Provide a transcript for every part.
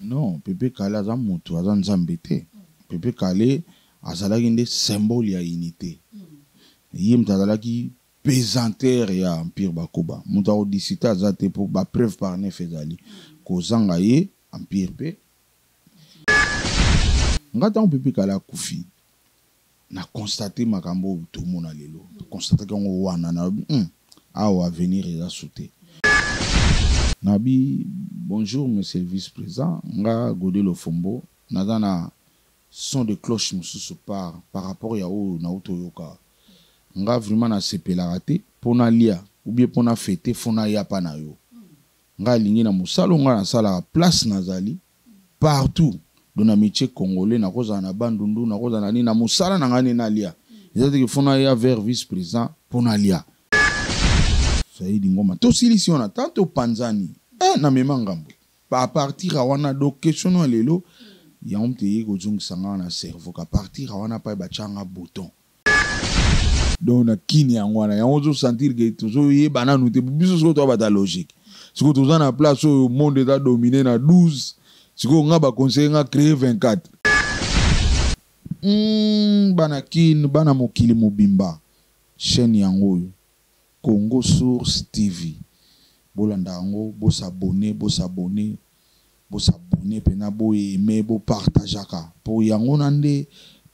Non, Pepe Kale aza mutu aza nzambe te. Pepe Kale azalaki nde symbole ya unité. Ye mutu azalaki pesanteur ya Empire Bakoba. Mutu akodisita aza te po ba preuve par neuf ezali. Kozanga ye Empire pe. Nga tango Pepe Kale akufi na constaté makambo tomona lelo. Constaté kango wana na awa avenir eza sauté. Nabi, bonjour monsieur le vice-président, nga Godé Lofombo, na son de cloche mususu par rapport à o na utoyoka. Nga vraiment na sepela raté pona lia ou bien pona fêter fona ya pa na yo. Nga lingi na musalo nga na sala place nazali partout dans na métier congolais na koza na bandundu na koza na ni na musala na ngani na lia. Ezati que fona ya vers vice-président pona lia. Saïdi ngoma to silisi on a tanto panzani na memangambo pa partir wana do question lelo ya omte yego jung sanga na cerveau ka partir wana pa ba changa bouton donc na kini yangwana ya ozo sentir que toujours ye bananu te biso so to ba ta logique siko to na place au monde da dominer na 12 siko nga ba conseiller nga créer 24 bana kin bana mokili mobimba chaîne yango Congo Source TV. Bolandango, bo s'abonner, pena bo aimer, bo partageaka. Pour yango nande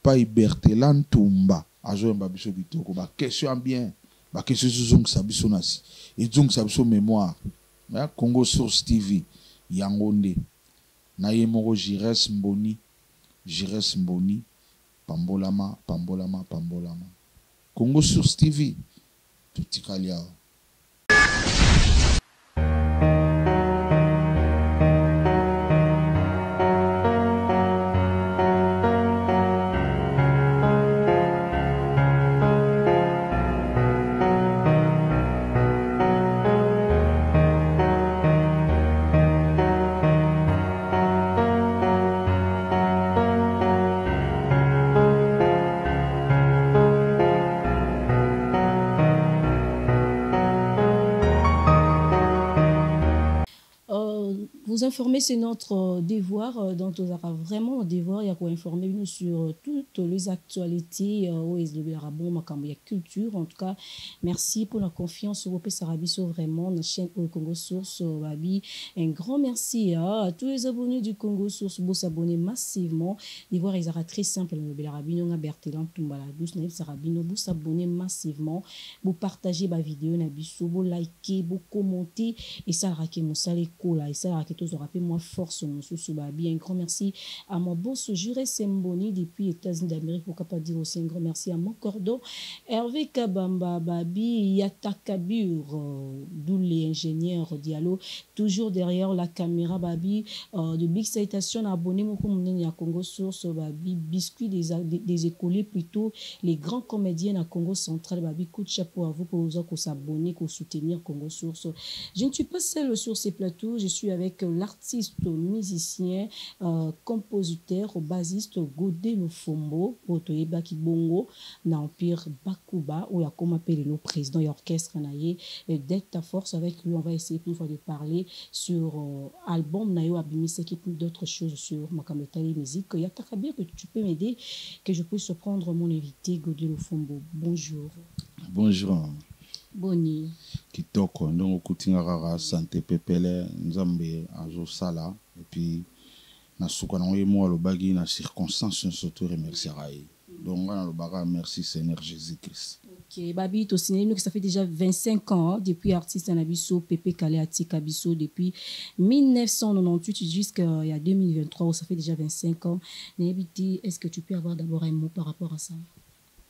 pa Ibertelan Tumba. Ajo mba biso bitoko ba question bien, ba question zong sabiso nasi. Et zong sabiso mémoire. Ya Congo Source TV yango nde. Na yemoko Jires Mboni, pambolama. Congo Source TV. Tout Kalia. Vous informer, c'est notre devoir. Donc, nous avons vraiment le devoir. Il y a quoi informer nous sur toutes les actualités au Arabon, la culture. En tout cas, merci pour la confiance au Sarabiso, vraiment, la chaîne au Congo Source. Un grand merci à tous les abonnés du Congo Source. Vous s'abonnez massivement. L'Ivoire est très simple. Le Arabino, on a Bertelan, Tumbala, Douce, Naïf Sarabino. Vous s'abonnez massivement. Vous partagez ma vidéo, vous likez, vous commentez. Et ça, mon salé cola. Et ça, tous aura fait moins force un grand merci à mon boss Juré Semboni depuis les États-Unis d'Amérique, pour pas dire aussi un grand merci à mon cordon Hervé Kabamba Babi Yatakabur, d'où les ingénieurs Diallo, toujours derrière la caméra Babi de Big Citation, abonné mon commandant à Congo Source Babi biscuit des écoliers, plutôt les grands comédiens à Congo Central. Babi, coup de chapeau à vous pour vous s'abonner, pour soutenir Congo Source. Je ne suis pas seule sur ces plateaux, je suis avec l'artiste, musicien, compositeur, bassiste Godé Lofombo, Otoyeba Kibongo, na Empire Bakuba, où il y a comme appelé le président et orchestre naïe, d'être à force avec lui. On va essayer plus de parler sur album Nayo Abimise qui plus d'autres choses sur Makamotali musique. Il y a bien que tu peux m'aider, que je puisse prendre mon invité Godé Lofombo. Bonjour. Bonjour. Boni. Kitoko donc kutingara santé pepele nzambe azo sala et puis na suka na mo lo bagi na circonstance surtout remercier donc on le baga merci Seigneur Jésus-Christ. OK Babi to signé que ça fait déjà 25 ans depuis artiste Anabiso Pepe Kale Atika Biso depuis 1998 jusqu'à il y a 2023, ça fait déjà 25 ans. Nébiti, est-ce que tu peux avoir d'abord un mot par rapport à ça?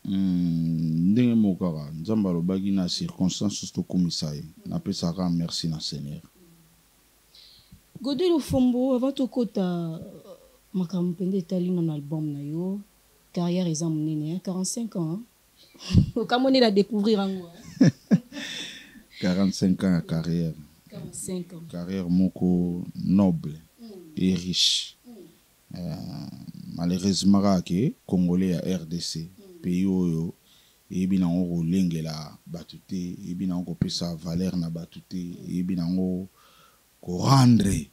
Ndenge mokara nzamba lo bagi na circonstance to komisaye na pesa ka merci na Seigneur. Godé Lofombo avant to kota makampende tali non album na yo carrière eza monene 45 ans okamoni la découvrir ango 45 ans de carrière. 45 ans Carrière moko noble et riche. Malheureusement que Congolais à RDC pays oyo ebina ngo lengela batute ebina ngo pesa valeur na batute ebina ngo ko rendre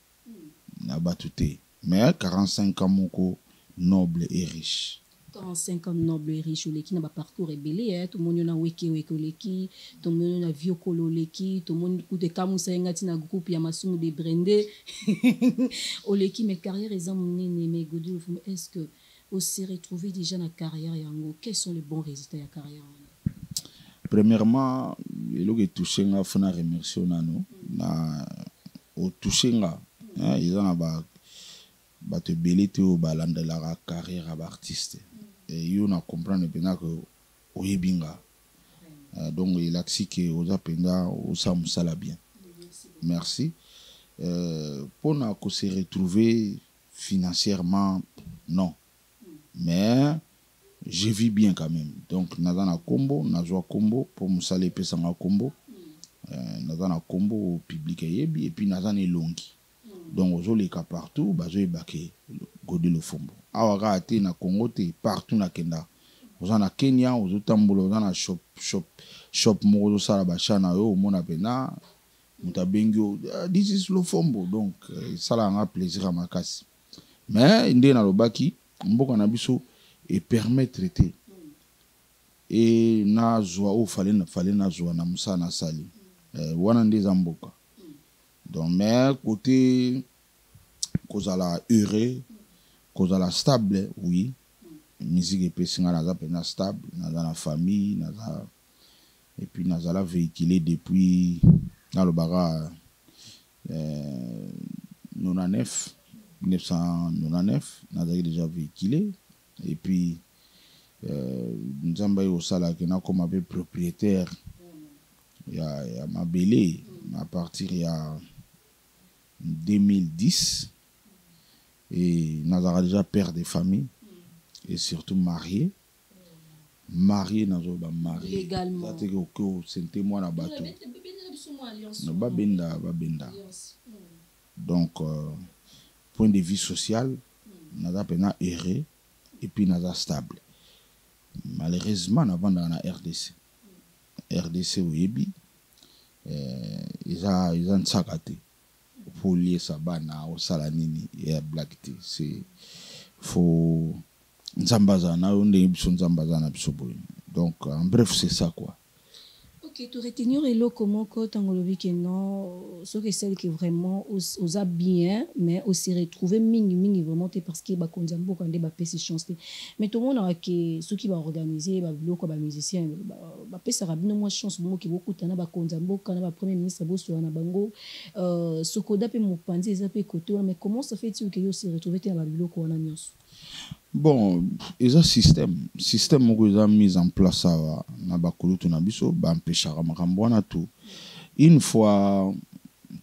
na batute mais 45 ans moko noble et riche. 45 ans noble et riche oleki na ba parcours ébélé tout le monde na weke oleki tout le monde na vieux kolo oleki tout le monde kute kamusa ngati na groupe ya masumu de Brende oleki mais carrière eza monene mais Godi Lofombo est-ce que on s'est retrouvé déjà na carrière yango quels sont les bons résultats ya carrière? Premièrement eloko touché nga fona remercier nano na o touché nga ils en a ba te belé te o balanda la carrière d'artiste. Et you na comprendre bien que oyebinga donc il a dit que aux apenda au samusala bien. Merci. Pour na ko se retrouver financièrement non, mais je vis bien quand même. Donc naza na combo na joie combo pour musala pesa nga combo naza na combo au public yebi et puis naza na longi donc ozoleka partout bazo ebake Godi Lofombo awaka ate na Congo te partout na kenda oza na Kenya ozotambola oza na shop moko ozosala bachana yo omona pena muta bengi this is Lofombo donc sala nga plaisir à makasi mais nde na lobaki mboka na biso et permettre te et na joie o fallait na joie na musa na sali wana nde za mboka donc mais côté kozala heureux kozala stable oui musique et pesinga naza pena stable naza na famille naza et puis nazala véhiculé depuis dans le bara 1999 nazali déjà véhiculé et puis nzamba yo sala kena comme un peu propriétaire ya mabele à partir ya 2010 et nazara déjà père de famille et surtout marié nazo ba marié légalement ça que c'était moi na bateau ba benda donc point de vue social naza pena heureux et puis naza stable malheureusement avant dans la RDC oyebi ils ont sakate pour lier ça bana au salanini et blackté c'est faut nzambazana onde biso nzambazana biso boy donc en bref c'est ça quoi. Ok, tu retenir elo comment quand on le que non ce que celle qui vraiment aux a bien mais aussi retrouver mingi vraiment parce que ba konzambo quand ba pesi chance mais tout le monde a que ceux qui va organiser ba bloc ba musicien ba pesa rabino moi chance mo ki beaucoup tana ba konzambo quand ba premier ministre bosso na bango sokoda pe mopanzi za pe côté mais comment ça fait-il que yo se retrouver dans ba bloc wana nyonso? Bon, il y a un système qui est mis en place na bakulutu na biso ba empêchera makambo na tout. Une fois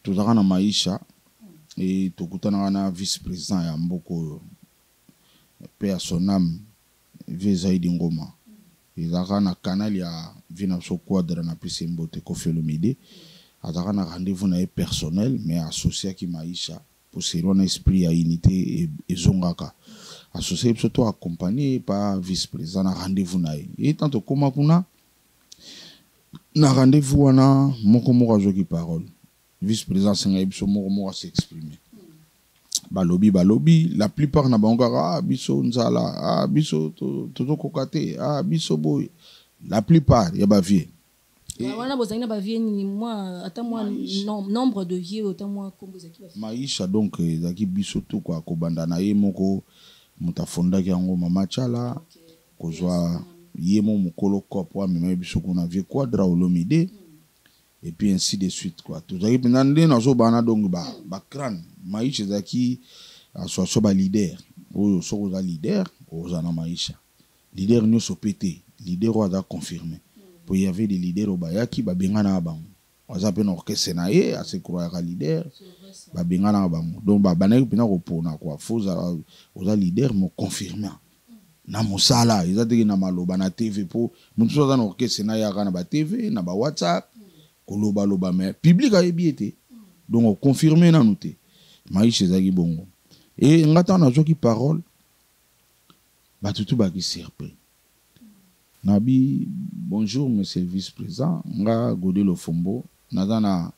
tozaka na maisha et tokutana na vice-président ya mboko pe à son âme Zaidi Ngoma. Ezaka na canal ya vina so quadra na pese mbote Koffi Olomide. Azaka na rendez-vous na personnel mais associé ki maisha pour servir un esprit ya unité et zongaka. Associé surtout accompagné par vice-président na rendez-vous na et tant que comment kuna na rendez-vous wana moko ajoki parole vice-président senga biso moko s'exprimer balobi la plupart na bangara biso nzala biso toto kokate biso boy la plupart ya ba vie wana bozanga ba vie ni moi ata moi nombre de vie autant moi kombo zaki ba maisha donc zaki biso to kwa kobanda na ye moko mutafondaki yango mama chala kozwa yemo mukolo kopwa mema biso kuna vie quadra Olomide et puis ainsi de suite quoi tozaki pendande na zo bana donc ba crâne maisha zaki so ba leader oyo so za leader oza na maisha leader nyoso pété leader oza confirmé pour y avait des leaders au bayaki ba bengana bango oza pe na orchestre na ye a se croire leader ba bengana bango donc ba banaki pena ko pona quoi faut oza leader mo confirmer na mosala ezatiki na maloba na TV po mutu oza na orchestre na yaka na ba TV na ba WhatsApp koloba mais public a ebiete donc on confirmer na nous te maïche ezaki bongo et ngata na joki parole ba tutu ba ki surpris nabi bonjour monsieur le vice-président nga Godi Lofombo naza na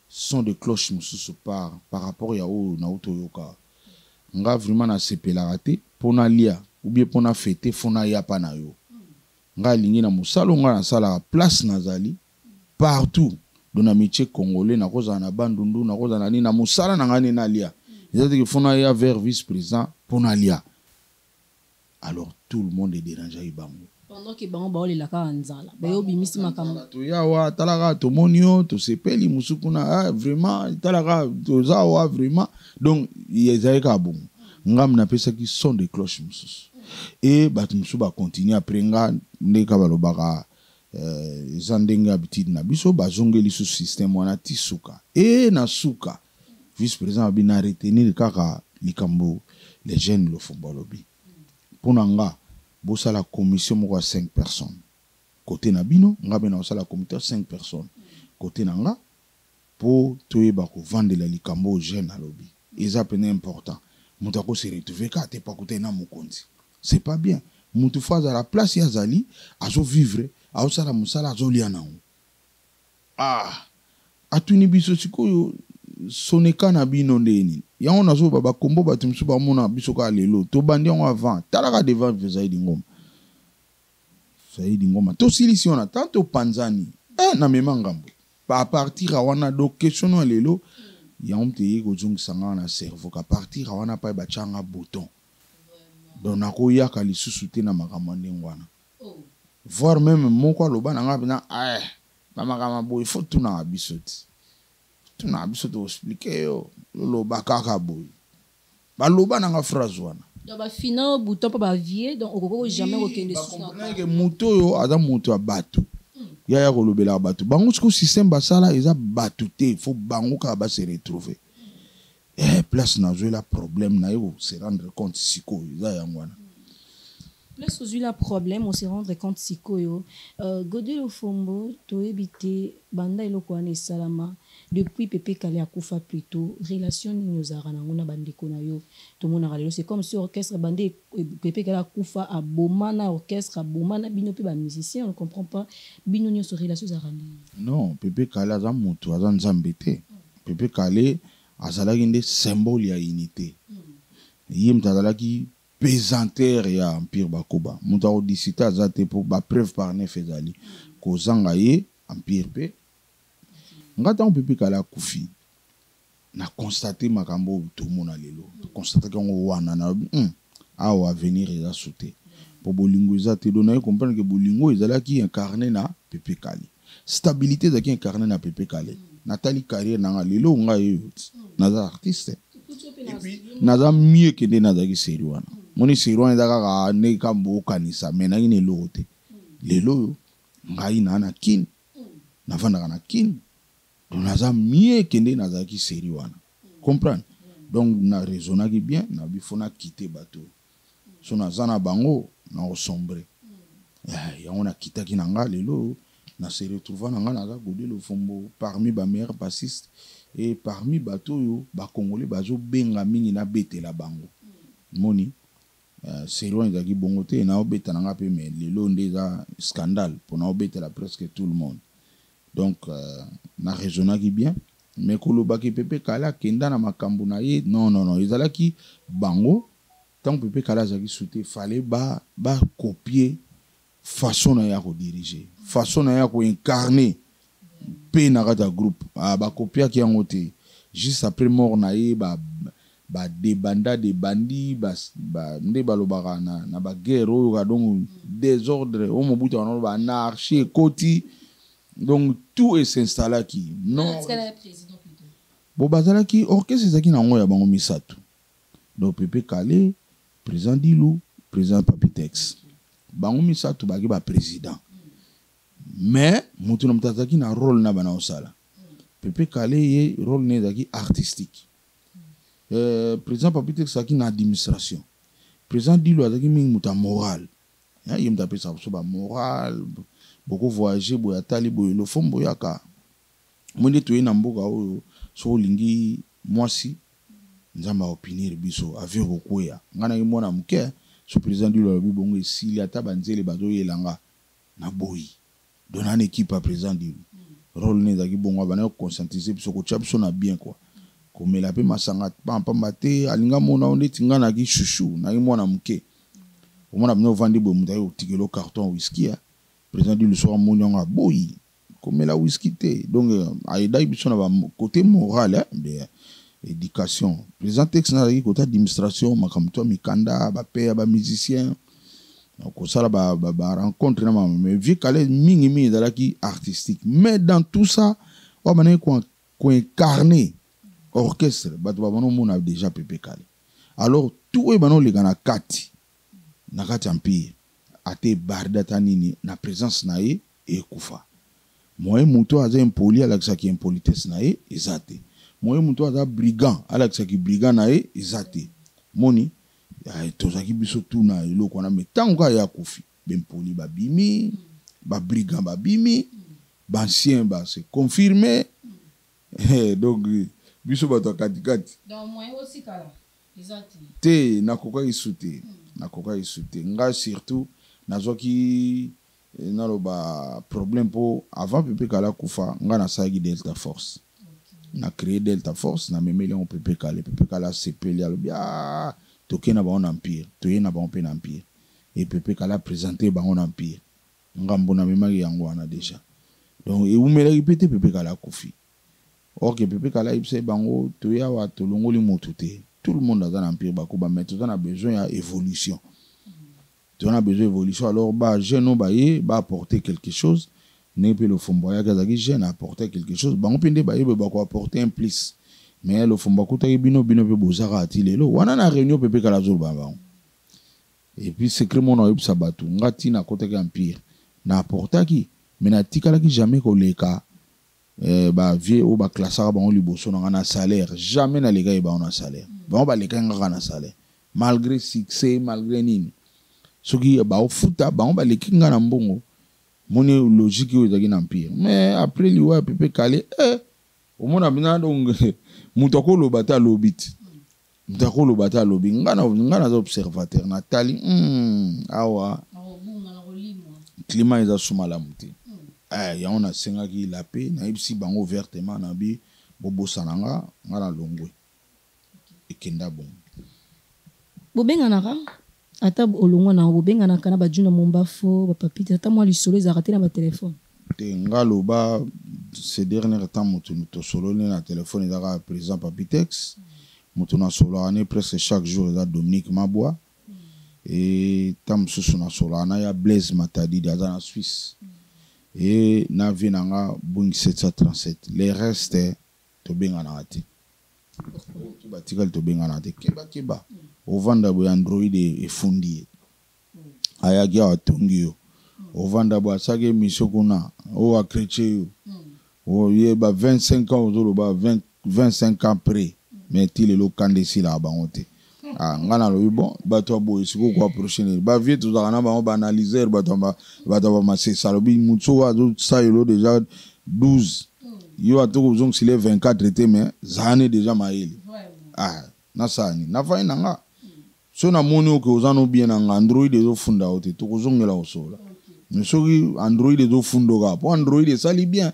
son de cloche mususu par rapport ya o na utoyoka nga vraiment na sepelaka te pona lia ou bien pona fete fona ya pa na yo nga lingi na musalo nga na sala place nazali partout dans na métier congolais na koza na bandundu na koza na ni na musala na ngani na lia c'est-à-dire que fona ya vers vice-président pona lia alors tout le monde est dérangé bango pendant que bango ba olela ka nzala ba yo bimisi makambo to ya wa talaka to monio to sepeli musukuna vraiment talaka to za wa vraiment donc yezaika bon ngam na pesa qui sont des cloches mususu et batu musu ba continuer après nga ndeka balobaka zandenge habitude na biso bazongeli sous système wana ti suka et na suka vice-président abina retenir kaka likambo les jeunes le football lobby pona nga bosa la commission moko 5 personnes côté na bino nga bena bosa la comité 5 personnes côté na nga pour toyeba ko vendre la likambo aux jeunes à lobby eza pene important mutako se retrouver ka te pa côté na mukonzi c'est pas bien mutu faza la place ya zali azo vivre a osala musala azo lia na atuni biso sikoyo soneka na bino ndeni yango nazo baba kombo batu musu ba mona biso ka lelo to bandi yango avant talaka devant Zaidi Ngoma to silisi on tanto panzani na mema ngambo pa partir wana do question na lelo yango mteye ko sanga na cerveau ka partir wana pa ba changa bouton donc nako yaka lisusu te na makambo ndengwana voir même moko loba na ngabina ba makambo boy faut tout na bisoti tu na biso to expliquer yo loba kaka boy ba loba na nga phrase wana donc ba final bouton pa ba vie donc okoko jamais okende sous na ba que moto yo ada moto abatu ya ko lobela batu bango siko système basala eza batu te faut bango ka ba se retrouver place na zo la problème na yo se rendre compte siko eza yangwana place aux la problème on se rendre compte siko yo Godé Lofombo to ebité banda eloko ane salama depuis Pépé Kalé akufa plutôt relation ni nyozara na ngona bandeko na yo to mona galelo c'est comme si orchestre bandé Pépé Kalé akufa a bomana orchestre a bomana bino pe ba musicien on ne comprend pas bino nyoso relation zarani non Pépé Kalé za mutu za nzambete Pépé Kalé azalaki nde symbole ya unité yim tazalaki pesanteur ya empire bakoba mutu akodisita aza te po ba preuve par neuf ezali kozanga ye empire pe ngata Pépé Kalé akufi na constater makambo to mona lelo constater ngo wana na awa avenir eza sauté po bolingo eza te dona comprendre que bolingo ezalaki incarné na Pépé Kalé stabilité ezalaki incarné na Pépé Kalé natali carrière na lelo nga yo naza artiste et puis naza mieux que nazaki série wana moni série wana ezaka ne kambo kanisa mais na ine lote lelo ngai na kin na vanda na kin donc naza mieux que nazaki série wana comprendre donc na raisonnaki bien na bifona quitter bateau so naza na bango na osombre yango na kitaki na nga lelo na se retrouva na nga naza Godé Lofombo parmi ba meilleurs bassistes et parmi bato yo ba congolais bazo benga mingi na betela bango moni c'est loin ezaki bongo te na obeta na nga pe mais lelo ndeza scandale pour na obetela presque tout le monde donc na raisonnaki bien mais kolobaki Pépé Kalé akenda na makambo na ye non ezalaki bango tant Pépé Kalé azaki souté fallait ba copier façon na ya ko diriger façon na ya ko incarner pe na kata groupe ba copier ki yango te juste après mort na ye ba débanda des bandits ba nde balobaka na ba guerre oyo ka donc désordre o mobutu na ba anarchie koti donc tout est s'installé qui non bon bazalaki orchestre ezaki na ngo ya bango misato donc Pépé Kalé président Dilou président Papitex bango misato baki ba président mais mutu na mutazaki na rôle na bana osala Pépé Kalé ye rôle ne zaki artistique président Papitex zaki na administration président Dilou azaki mingi muta moral ya yimta pesa so ba moral beaucoup voyager boya tali boya Lofombo yaka mwende toye na mboka oyo so lingi mwasi nzamba opinir biso avion kokwea ngana ki mwana muke so président du lobi bongo esili ata banzele bazo yelanga na boyi dona une équipe à président du rôle ne zaki bongo bana conscientiser biso ko tcha biso na bien quoi komela pe masanga pamba te alinga mona onde tinga na ki chouchou na mwana muke omona bino vandi bo mutayo tikelo carton whisky ya président du soir monionga boyi komela whisky te donc aida biso na ba côté moral de éducation président texte na ki côté administration makamto mikanda ba père ba musicien ko sala ba rencontre na mais vu kale mingi dalaki artistique mais dans tout ça on mané ko incarner orchestre bato babano mona déjà Pepe Kale alors tout e bano le gana kati na kati empire ate barda tanini na présence na ye e kufa moye muto aza impoli alakisa ki impolitesse na ye ezate moye muto aza brigand alakisa ki brigand na ye ezate moni tozaki biso tuna eloko na metango ya kufi bempoli babimi ba brigand babimi ba ancien ba se confirmer donc biso bato katikati donc moyen aussi kala ezate te nakoka isute nga surtout nazoki naloba problème po avant Pepe Kale kufa nga na sagi Delta Force na créé Delta Force na memeli on Pepe Kale sepeli alobi toke na ba on empire toye na ba on pe na empire et Pepe Kale présenté ba on empire nga mbona memaki yango wana déjà donc et umelaki pete Pepe Kale kufi ok Pepe Kale ibse bango toya wa tolongoli motu te tout le monde a un empire bakuba mais tout on a besoin d'évolution. Tu as besoin d'évolution alors bah jeune ba apporter quelque chose ne peut le fomboya kazaki jeune apporter quelque chose ba on pende ba ko apporter un plus mais le fomba kuta bino pe bozara atilelo wana na réunion Pepe Kale zo ba et puis secret mon oyib sabatu ngati na kota ka empire na apporter qui mais na tikala ki jamais ko leka ba vie ou ba classara ba on liboso na salaire jamais na les gars ba on a salaire ba on ba les gars na salaire malgré succès malgré nini soki ba o futa ba on ba les kinga na mbongo moni logique yo ezaki na empire mais après liwa Pepe Kale au mona bina donc mutako lo bata lobit mutako lo bata lobi ngana za observateur Nathalie awa climat eza sumala muti ya on a senga ki la paix na ibsi bango ouvertement na bi bobo sananga ngala longwe ekenda bon bobenga naka ata olongwa na bobenga na kana bajuna mombafo ba papite ata moi lisolo ezarate na ba téléphone te ngalo ba ces derniers temps mutu to solo na téléphone ezaka président Papitex mutu na solo ane presque chaque jour eza Dominique Mabwa et tam susu na solo ana ya Blaise Matadi daza na Suisse et na vinanga Boeing 737 les restes to benga na ati to batikal to benga na ati keba ovanda bo Android e fundi aya gya atungio ovanda bo asage misokuna o akreche o ye ba 25 ans ozolo ba 25 ans près mais il le kandesi la bangote ngana lo bon bato bo siko ko approcher ba vie to za na ba analyser bato ba masé salobi mutso wa ça yelo déjà 12 yo atoko zong sile 24 été mais zane déjà maeli na sani na fa inanga so na moni o ko zano bien na Android zo funda ote to ko zongela osola mais soki Android zo fundo ga po Android sali bien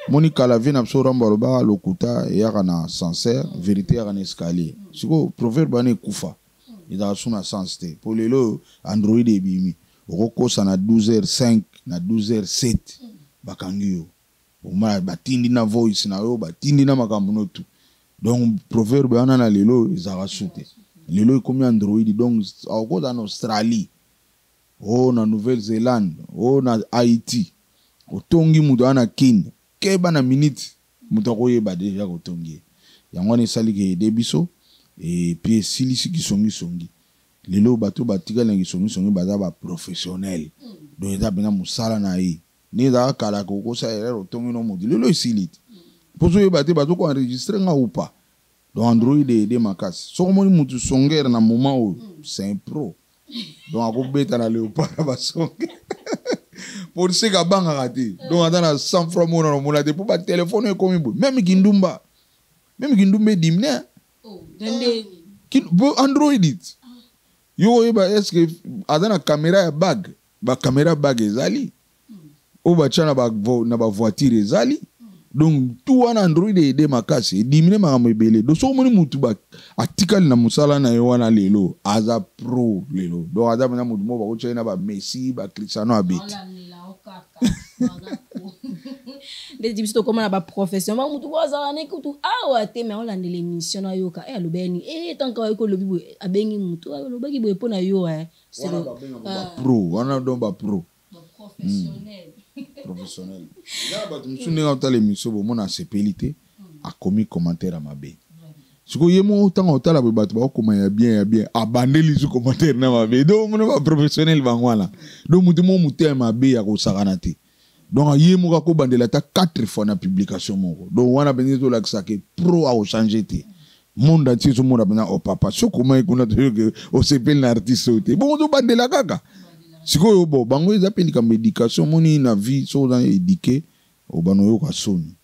moni kala vina psora mbaloba lokuta ya na sincère vérité ya na escalier siko proverbe ane kufa ida suna sens te pour lelo Android ebimi oko sana 12h5 na 12h7 bakangiyo oma batindi na voice na yo batindi na makambo notu donc proverbe ana na lelo izara sute lelo komi Android donc oko dans Australie na Nouvelle-Zélande na Haïti otongi mudo ana Kenya keba na minute mutako yeba déjà kotongi yango ne sali ke debiso et puis silisi ki songi lelo bato batika lengi songi baza ba professionnel donc eza bena musala na yi ni za kala ko sa erreur otongi no mudi lelo isilite pozo yeba te bato ko enregistrer nga ou pas donc Android de makasi so moni mutu songere na moment où c'est un pro donc akobeta na léopard ba songe pour ce que banga raté donc attends 100 francs mon a pour ba téléphone comme même kindumba dimne Android it yo est-ce que adana caméra bag ezali ou ba chana ba voiture ezali donc tout wana Android ede makasi dimine makambo ebele donc so moni mutu ba atikali na musala na yo wana lelo aza pro lelo donc aza na mutu mo ba kochena ba Messi ba Cristiano abeti des dibisto comme na ba profession ba mutu boza na kutu awa te mais on la l'émission na yoka alobeni tant que ko lobi abengi mutu alobaki boye pona yo c'est pro wana donc ba pro professionnel professionnel là ba tumsu ne ngata l'émission bo mona sepelité a commis commentaire à mabe siko yemo autant otala ba bato ba koma ya bien abandeli su commentaire na mabe donc mona ba professionnel bangwala donc mutu mo mutu mabe ya ko sakana te donc yemo ka ko bandela ta 4 fois na publication moko donc wana benzi to la que pro a changer te monde entier so monde bana o papa so comment ikuna to que o sepel na artiste te bon to bandela kaka sikoyo bo bango ezapeli ka médication moni na vie so dans éduquer o bano yo ka soni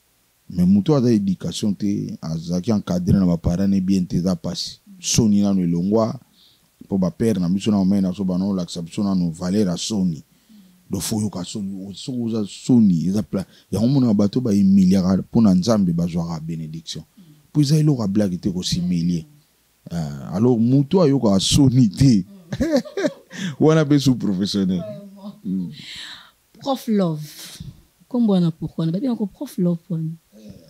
mais muto aza éducation te azaki encadré na ba parents ne bien te za passe soni na no elongwa po ba père na biso na mena so bano la biso na no valeur a soni do foyo ka soni o so za soni eza pla ya mona bato ba milliard pour na nzambe ba joa bénédiction puis ça il aura blague te ko similier alors muto ayo ka soni te wana be sous professionnel prof love comment on a pourquoi on a bien encore prof love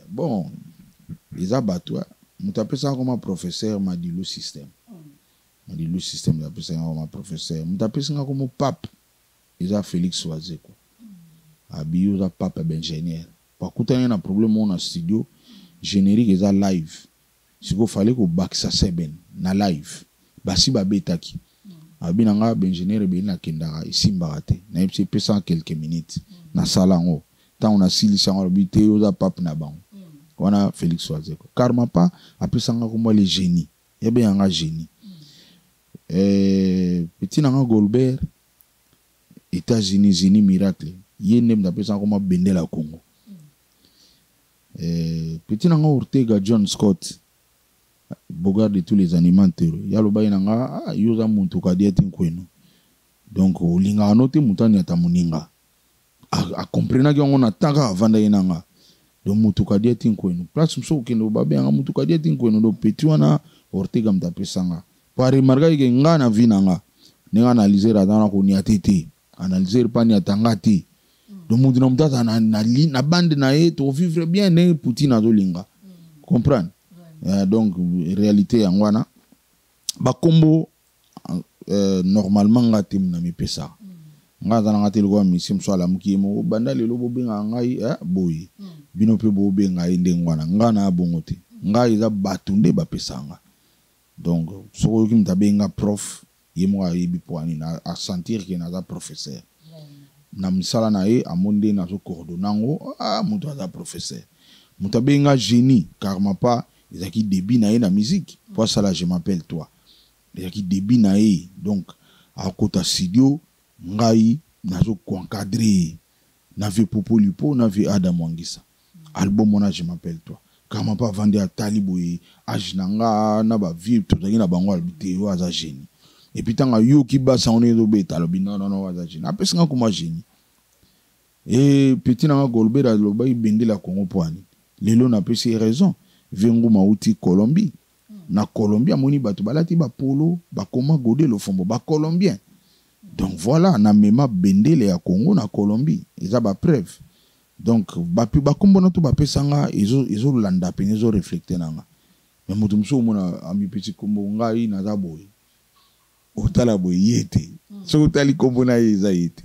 bon les abattoirs mutu apesa comme professeur m'a dit le système apesa comme professeur mutu apesa comme pape ils a Félix Oazé quoi abi uza pape ingénieur pa kutana na problème on a studio générique ils a live siko fallait ko bakisa seben na live basi ba betaki abi nanga ingénieur be na kendara isimba te na ipse pesa quelques minutes na sala ngo tant on a sili sango bité uza pape na bango wana Félix Oazé car ma pa apesa nga comme les génies et bien nga génie petit nanga Golbert États-Unis Zini miracle yene mdapesa comme bendela Congo petit nanga Ortega John Scott bogard de tous les animateurs yaloba nanga yoza muntu kadia tinkweno donc olinga note mutani atamuninga a comprendre que on ataka vanda yenanga donc mutu kadia tinkweno place mso kendo babe nga mutu kadia tinkweno do petit wana Ortega mtapesanga pare marga ke ngana vinanga ninga analyser adana ko ni atete analyser pas ni atangati donc mutu na mutata na bande na e to vivre bien ne Poutine azolinga comprendre donc réalité yangwana bakombo normalement ngatim na mipesa ngaza na ngatel ko misim so ala mukimo banda lelo bo benga ngai boy bino pe bo benga ndengwana ngana bongote ngai za batunde bapesanga donc so ko kimta benga prof yemo ayibi poani na a sentir que na za professeur na misala na e amonde na so coordonnango muto za professeur muta benga génie car ma pas ils qui débit na la musique pour ça là je m'appelle toi ils qui débit na donc à côté studio ngai nazo encadrer na vie Popo Lipo na vie Adam Wangisa album on je m'appelle toi kama pas vendre à Talibo et ajnanga na ba vie tout na bango albité yo aza génie et puis tanga yo ki ba on est do beta lobi non aza génie apesi nga comme génie et petit na Golbert lo ba ibende la Congo poani lelo na pesi raison vengu mauti Colombie na Colombie amoni bato balati ba polo ba koma godé le fombo ba colombien donc voilà na mema bendele ya Congo na Colombie eza ba preuve donc ba kombo na to ba pesanga izo landa pe izo reflecter nanga mais mutu mso mona ami petit kombo ngai na za boy otala boy yete so otali kombo na eza yete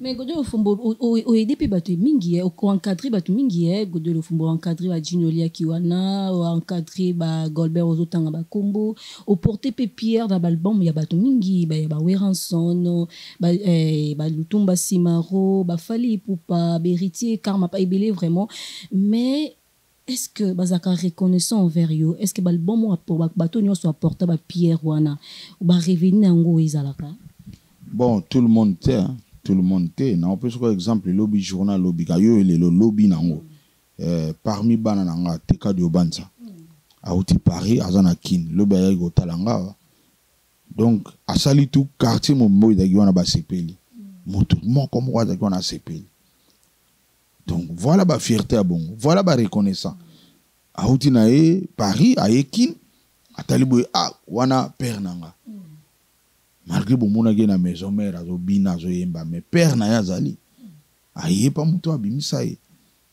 mais Godelo Fumbo o aider bato mingi o encadrer bato mingi Godelo Fumbo encadrer ba Jinolia Kiwana o encadrer ba Golbert ozotanga ba kombo o porter Pierre dans l'album ya bato mingi ba Weranson ba Lutumba Simaro ba Fali Ipupa Beritier Karma pas ebele vraiment mais est-ce que bazaka reconnaissant envers yo est-ce que l'album pour bato nyo soit porter ba Pierre wana ou ba revenir ngo ezalaka bon tout le monde te na on peut par exemple lobby journal lobby kayo le lobby nango parmi bana nanga teka de obanza auti Paris azana kin lobby ya go talanga donc asali tout quartier mo moy da giona ba sepeli moto moko mo da giona sepeli Donc voilà ba fierté à bon, voilà ba reconnaissant. Auti na e Paris a Ekin atalibo ah wana père nanga. Malgré bon mona na maison mère azo bina azo yemba mais père na yazali. Aye pa muto abimisa ye.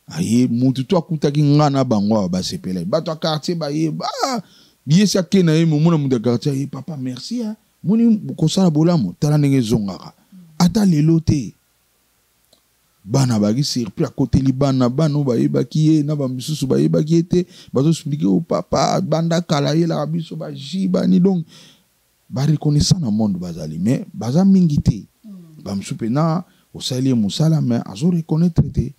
Aye mutu to akutaki ngana bangwa ba sepela. Ba to quartier ba ye ba biesi akena ye mona mutu quartier ye papa merci hein. Moni kosala bolamo tala ndenge zongaka. Ata lelo te. Bana bagi surpris à côté libana bano ba yebaki ye na ba misusu ba yebaki te bazo expliquer au papa banda kala ye la biso ba jiba ni donc ba reconnaissant na monde bazali mais baza mingi te ba msupe na osali musala mais azo reconnaître te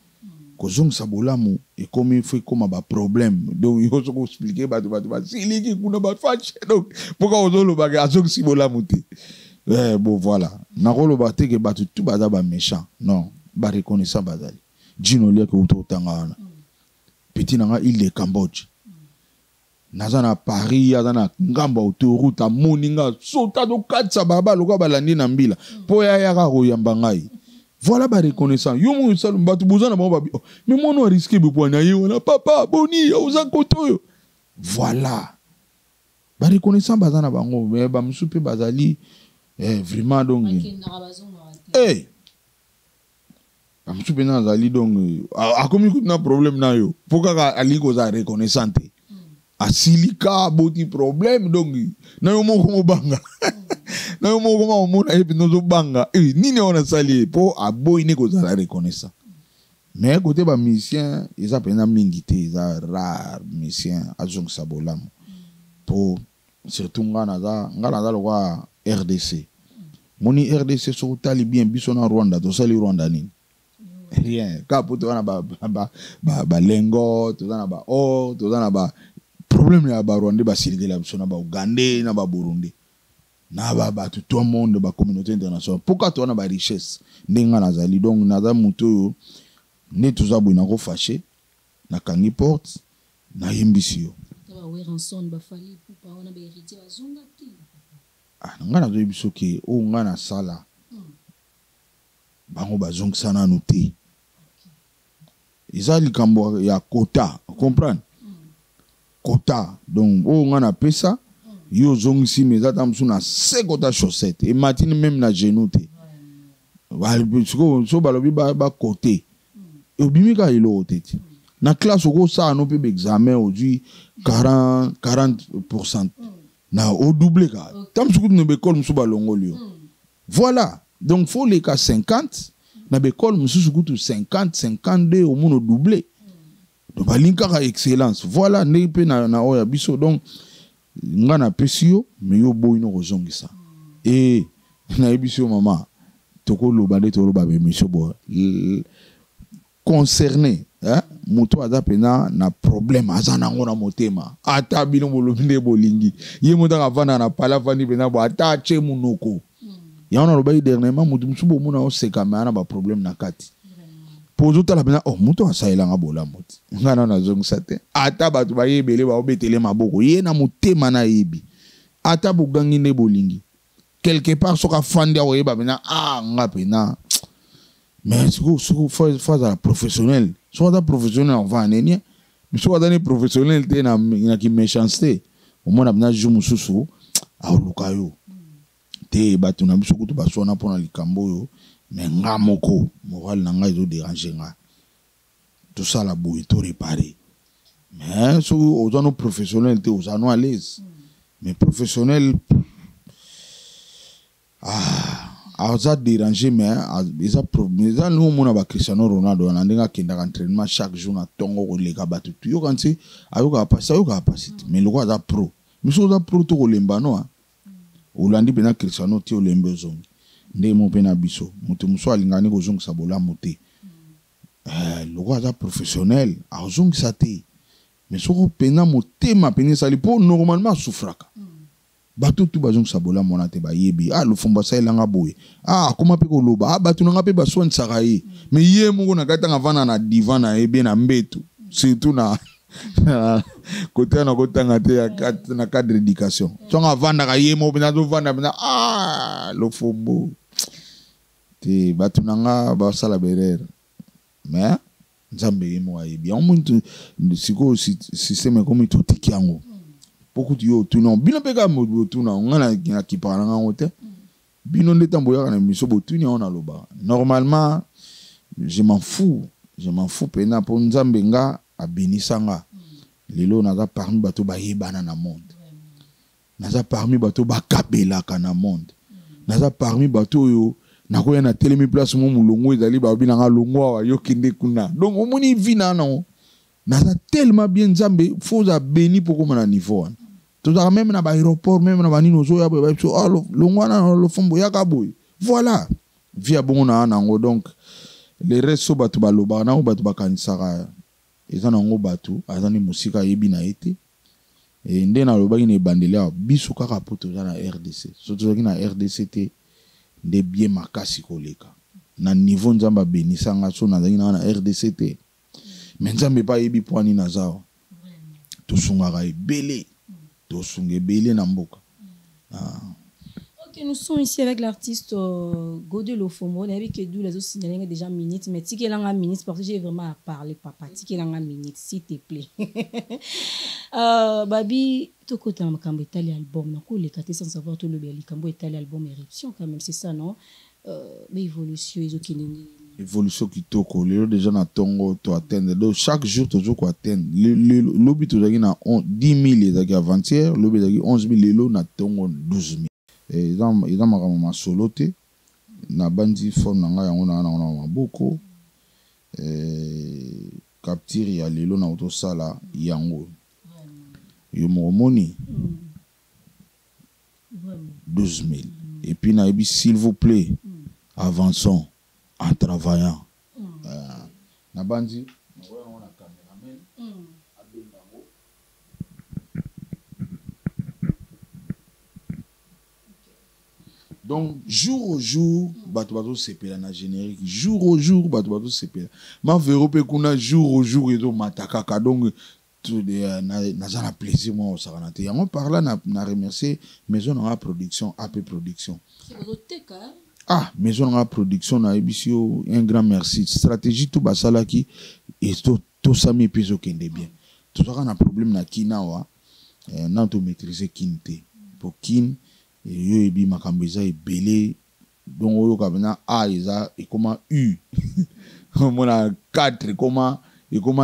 ko zong sabolamu et comme il faut comme ba problème donc il faut ko expliquer ba siliki kuna ba fache donc pourquoi ozo lo ba azo sabolamu te bon voilà na rolo ba te ke ba tout baza ba méchant non ba reconnaissant bazali jino lia ko utotanga wana petit nanga île de Cambodge nazana Paris azana ngamba autoroute a moninga sota do katsa baba loka balandi na mbila po ya ya ko yamba ngai voilà ba reconnaissant yo mo salu mbatu bozana ba babi mais mon on risqué be poana ye wana papa boni oza koto voilà ba reconnaissant bazana bango mais ba msupe bazali vraiment donc je suis allé donc a comme un problème na yo pourquoi ali ko za reconnaissante a silika boti problème donc na yo mo ko banga na yo mo ko mo na ebi no zo banga nini on a sali po a boy ni ko za reconnaissant mais côté ba musicien ils appellent mingité ils a rare musicien a jong sabolam pour surtout ngana za lo kwa RDC moni RDC so tali bien biso na Rwanda to sali Rwanda nini rien kapo to na ba lengo to na ba to na ba problème ya ba Rwanda ba silike la biso na ba Uganda na ba Burundi na ba tout le monde ba communauté internationale pourquoi to na ba richesse ndinga na zali donc na za muto ne tuza bu na ko fâché na kangi porte na yimbisio we ranson ba fali pour pas on a ba héritier bazonga ti ngana zo biso ke o ngana sala bango bazongisa nanu te eza likambo ya quota comprendre quota donc o ngana pesa yo zongisi mais ata msu na 50 chaussette et matine même na genou te so balobi ba côté obimika ilo oteti na classe ko sa no pe examen aujourd'hui 40% na au doublé ka tam su ne be école msu balongolio voilà donc faut les cas 50 na be école msu kutu 50 52 au moins doublé donc balinka ka excellence voilà ne pe na oya biso donc ngana pesio mais yo boyino ko zongisa et na ebisio mama toko lobande to loba be monsieur bo concerné hein moto adapena na problème azana ngona motema ata bino bolobinde bolingi ye moto avana na pala fani bena bo ata che munoko ya ona loba dernièrement moto msubo mona oseka mana ba problème na kati pozo tala bena moto asaila ngabola moti ngana na zongisa te ata batu ba yebele ba obetele maboko ye na motema na yebi ata bugangi ne bolingi quelque part soka fandi awo yeba bena ngapena mais faut faire professionnel soit professionnel on va nenia mais soit dans professionnel te na ki méchanceté au moins na jumu susu aulukayo te batu na biso kutu basona pona likambo yo mais ngamoko moral na ngai zo déranger nga tout ça la boue tout réparer mais so aux professionnels te aux à l'aise mais professionnel ça déranger mais ils nous mona ba Cristiano Ronaldo na ndinga kenda entraînement chaque jour na tongo ko lega batu yo kanti ayoka passer mais le quoi pro mais so za pro to ko lemba no olandi bena Cristiano ti olembe zongi nde mo pena biso mutu muso alingani ko zongi sabola moté le quoi za professionnel a zongi sa te mais so ko pena motema pena sali po normalement souffraka bato tu bazong sabola mona te ba yebi lo fomba sa elanga boye koma pe ko loba bato nga pe ba soin sakaye mais ye mo na kata ngavana na divan na ebe na mbetu surtout na côté na kotanga te na cadre d'éducation so nga vanda ka ye mo bina do vanda bina lo fombo te bato nga ba sala berere mais nzambe ye mo ayebi yango muntu siko système comme to tiki yango beaucoup de yo tu non bino peka mo tu na ngana na kipana ngo te bino ndeta mboya na miso bo tu ni on aloba normalement je m'en fous pena pour nzambe nga abenisanga lelo naza parmi bato ba yebana na monde naza parmi bato ba kabelaka na monde naza parmi bato yo nakoya na telemi place mo mulongo ezali ba binanga longo wa yo kinde kuna donc omoni vina non naza tellement bien nzambe faut a béni pour comme na niveau tout ça même na ba aéroport même na banino zo ya ba longo na lo fombo ya kaboy voilà via bon na nango donc les restes bato ba loba na bato ba kanisaka ezana ngo bato azani musika yebi na ete et nde na loba ine bandela biso kaka poto na RDC surtout na RDC te de bien makasi koleka na niveau nzamba benisanga so na na RDC te mais nzambe pa yebi poani na zao to sungaka ebele to sunge bele na mboka. Ok, nous sommes ici avec l'artiste Godé Lofomo. On a vu que d'où les autres signalés déjà minutes, mais si quelqu'un a minutes parce que j'ai vraiment à parler papa. Si quelqu'un a minutes, s'il te plaît. Babi, tout côté dans le Italie album, donc les quatre sans savoir tout le bien, le Italie album éruption quand même, c'est ça non? Mais évolution, ils ont évolution qui toko lelo déjà na tongo to atteindre donc chaque jour toujours ko atteindre le lobby to na 10 000 ezaki avant-hier lobby ezaki 11 000 lelo na tongo 12 000 et ils ont ma solo te na bandi forme na nga yango na maboko capture ya lelo na auto sala yango yo momoni 12 000 et puis na ebi s'il vous plaît avançons en travaillant. Na bandi on a caméraman donc jour au jour bato sepela na générique jour au jour bato sepela ma vero pe kuna jour au jour ezo matakaka donc tout na za na plaisir moi au saranate yango par là na remercier maison de production AP production. Ah, maison de production na ebisio un grand merci. Stratégie tout basala qui et tout ça me pèse au kende bien. Tout ça on a problème na kina wa na to maîtriser kinte. Pour kin yo ebi makambeza e belé donc oyo kabena a eza et comment u. Mona 4 comment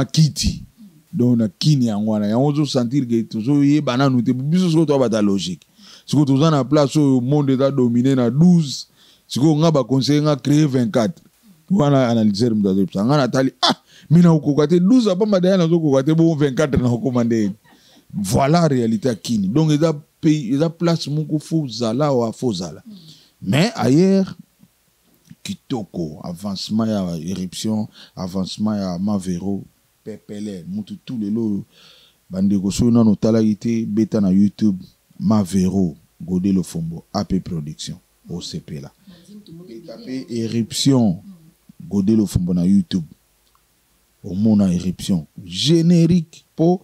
kiti. Donc na kini yangwana yango zo sentir que toujours yeba na nous te biso so to bata logique. Si ko to na place au monde est dominé na 12 si on a conseillé de créer 24, on a analysé le modèle. On a dit, mais on a 12 ans, on a 24 ans. Voilà la réalité à Kini. Donc, il y a place pour faux zala ou faux zala. Mais ailleurs, Kitoko, avancement, éruption, avancement, Mavero, Pepele, tous les lots, Bandego, Souna, Notalaïté, Beta na YouTube, Mavero, Godé Lofombo, AP Production, OCP là. Tapez éruption Godé Lofombo na YouTube au monde na éruption générique pour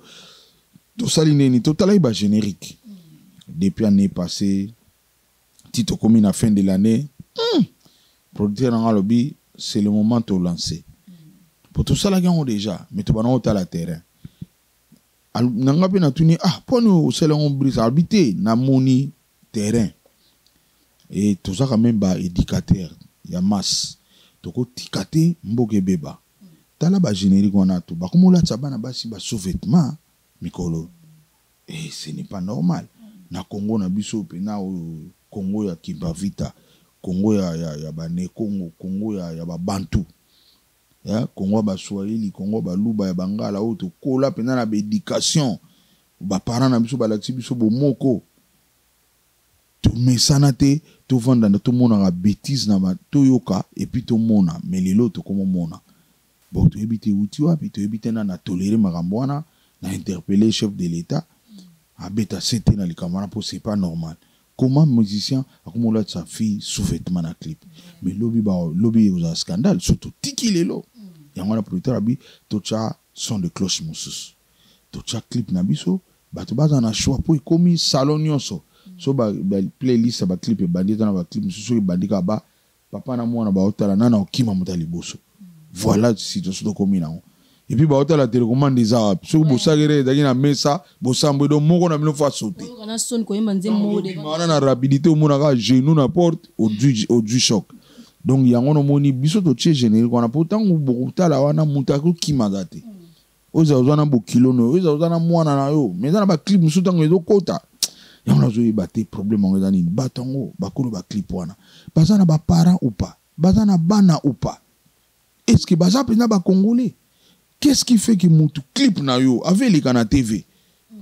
tout ça l'inéni total est générique depuis l'année passée Tito comme à fin de l'année producteur dans lobby c'est le moment de lancer pour tout ça la gagne déjà mais tu vas non au terrain nanga pe na tuni pour nous c'est on brise habiter na moni terrain. Et tout ça quand même ba éducateur ya masse toko tikate mboke beba tala ba générique on a tout ba comme la tsaba na basi ba sous-vêtements mikolo et ce n'est pas normal na Congo na biso pe na Congo ya Kibavita Congo ya ba ne Congo ya ba Bantu ya Congo ba Swahili Congo ba Luba ya Bangala auto kola pe na ba éducation ba parents na biso ba laksi biso bo moko tout mesanate tout vendre tout monde a bêtise na ba to yoka et puis tout monde mais les autres comme mona bon tu éviter outil wa puis tu éviter na tolérer marambwana na interpeller chef de l'état a beta c'était na les camarades pour c'est pas normal comment musicien a comme là sa fille sous-vêtement na clip mais lobby aux scandale surtout tiki lelo yango na producteur abi to cha son de cloche mususu to cha clip na biso bato baza na choix pour komi salon nyonso so ba playlist ba clip bandita na ba clip so bandika ba papa na mwana ba otala nana okima mutali boso voilà situation to komi na et puis bah la télécommande des arabes sur bosagere dagi na mesa bosambo do moko na mino fa sauter on a son ko manze mo de on a rapidité au mona ka genou na porte au du choc donc yango no moni biso to tche générique on a pourtant beaucoup tala wana mutako kimazate oza ozana bo kilo no oza ozana mwana na yo mais na ba clip musuta ngo kota yango na zo yebate problème ngo ezani batango bakolo ba clip wana bazana ba parents ou pas bazana bana ou pas est-ce que baza pena ba congolais qu'est-ce qui fait que mutu clip na yo avec les kana TV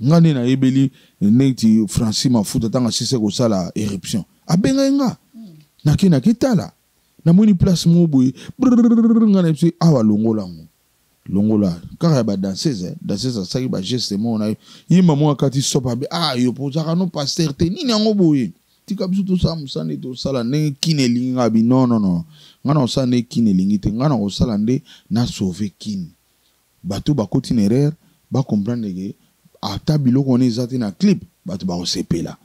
ngane na yebeli neti Francis Mafuta tanga sise ko sala éruption abenga nga na kina kitala na moni place mo boy ngane psi awa longola kaka ba danseuse saki ba geste mo na yima mo akati sopa be yo pozaka no pasteur te nini yango boye tika biso to sa musane to sala ne kinelingi ngabi non ngana osane kinelingi te ngana osala nde na sauver kin bato ba itinéraire ba comprendre que ata biloko on ezati na clip bato ba osepela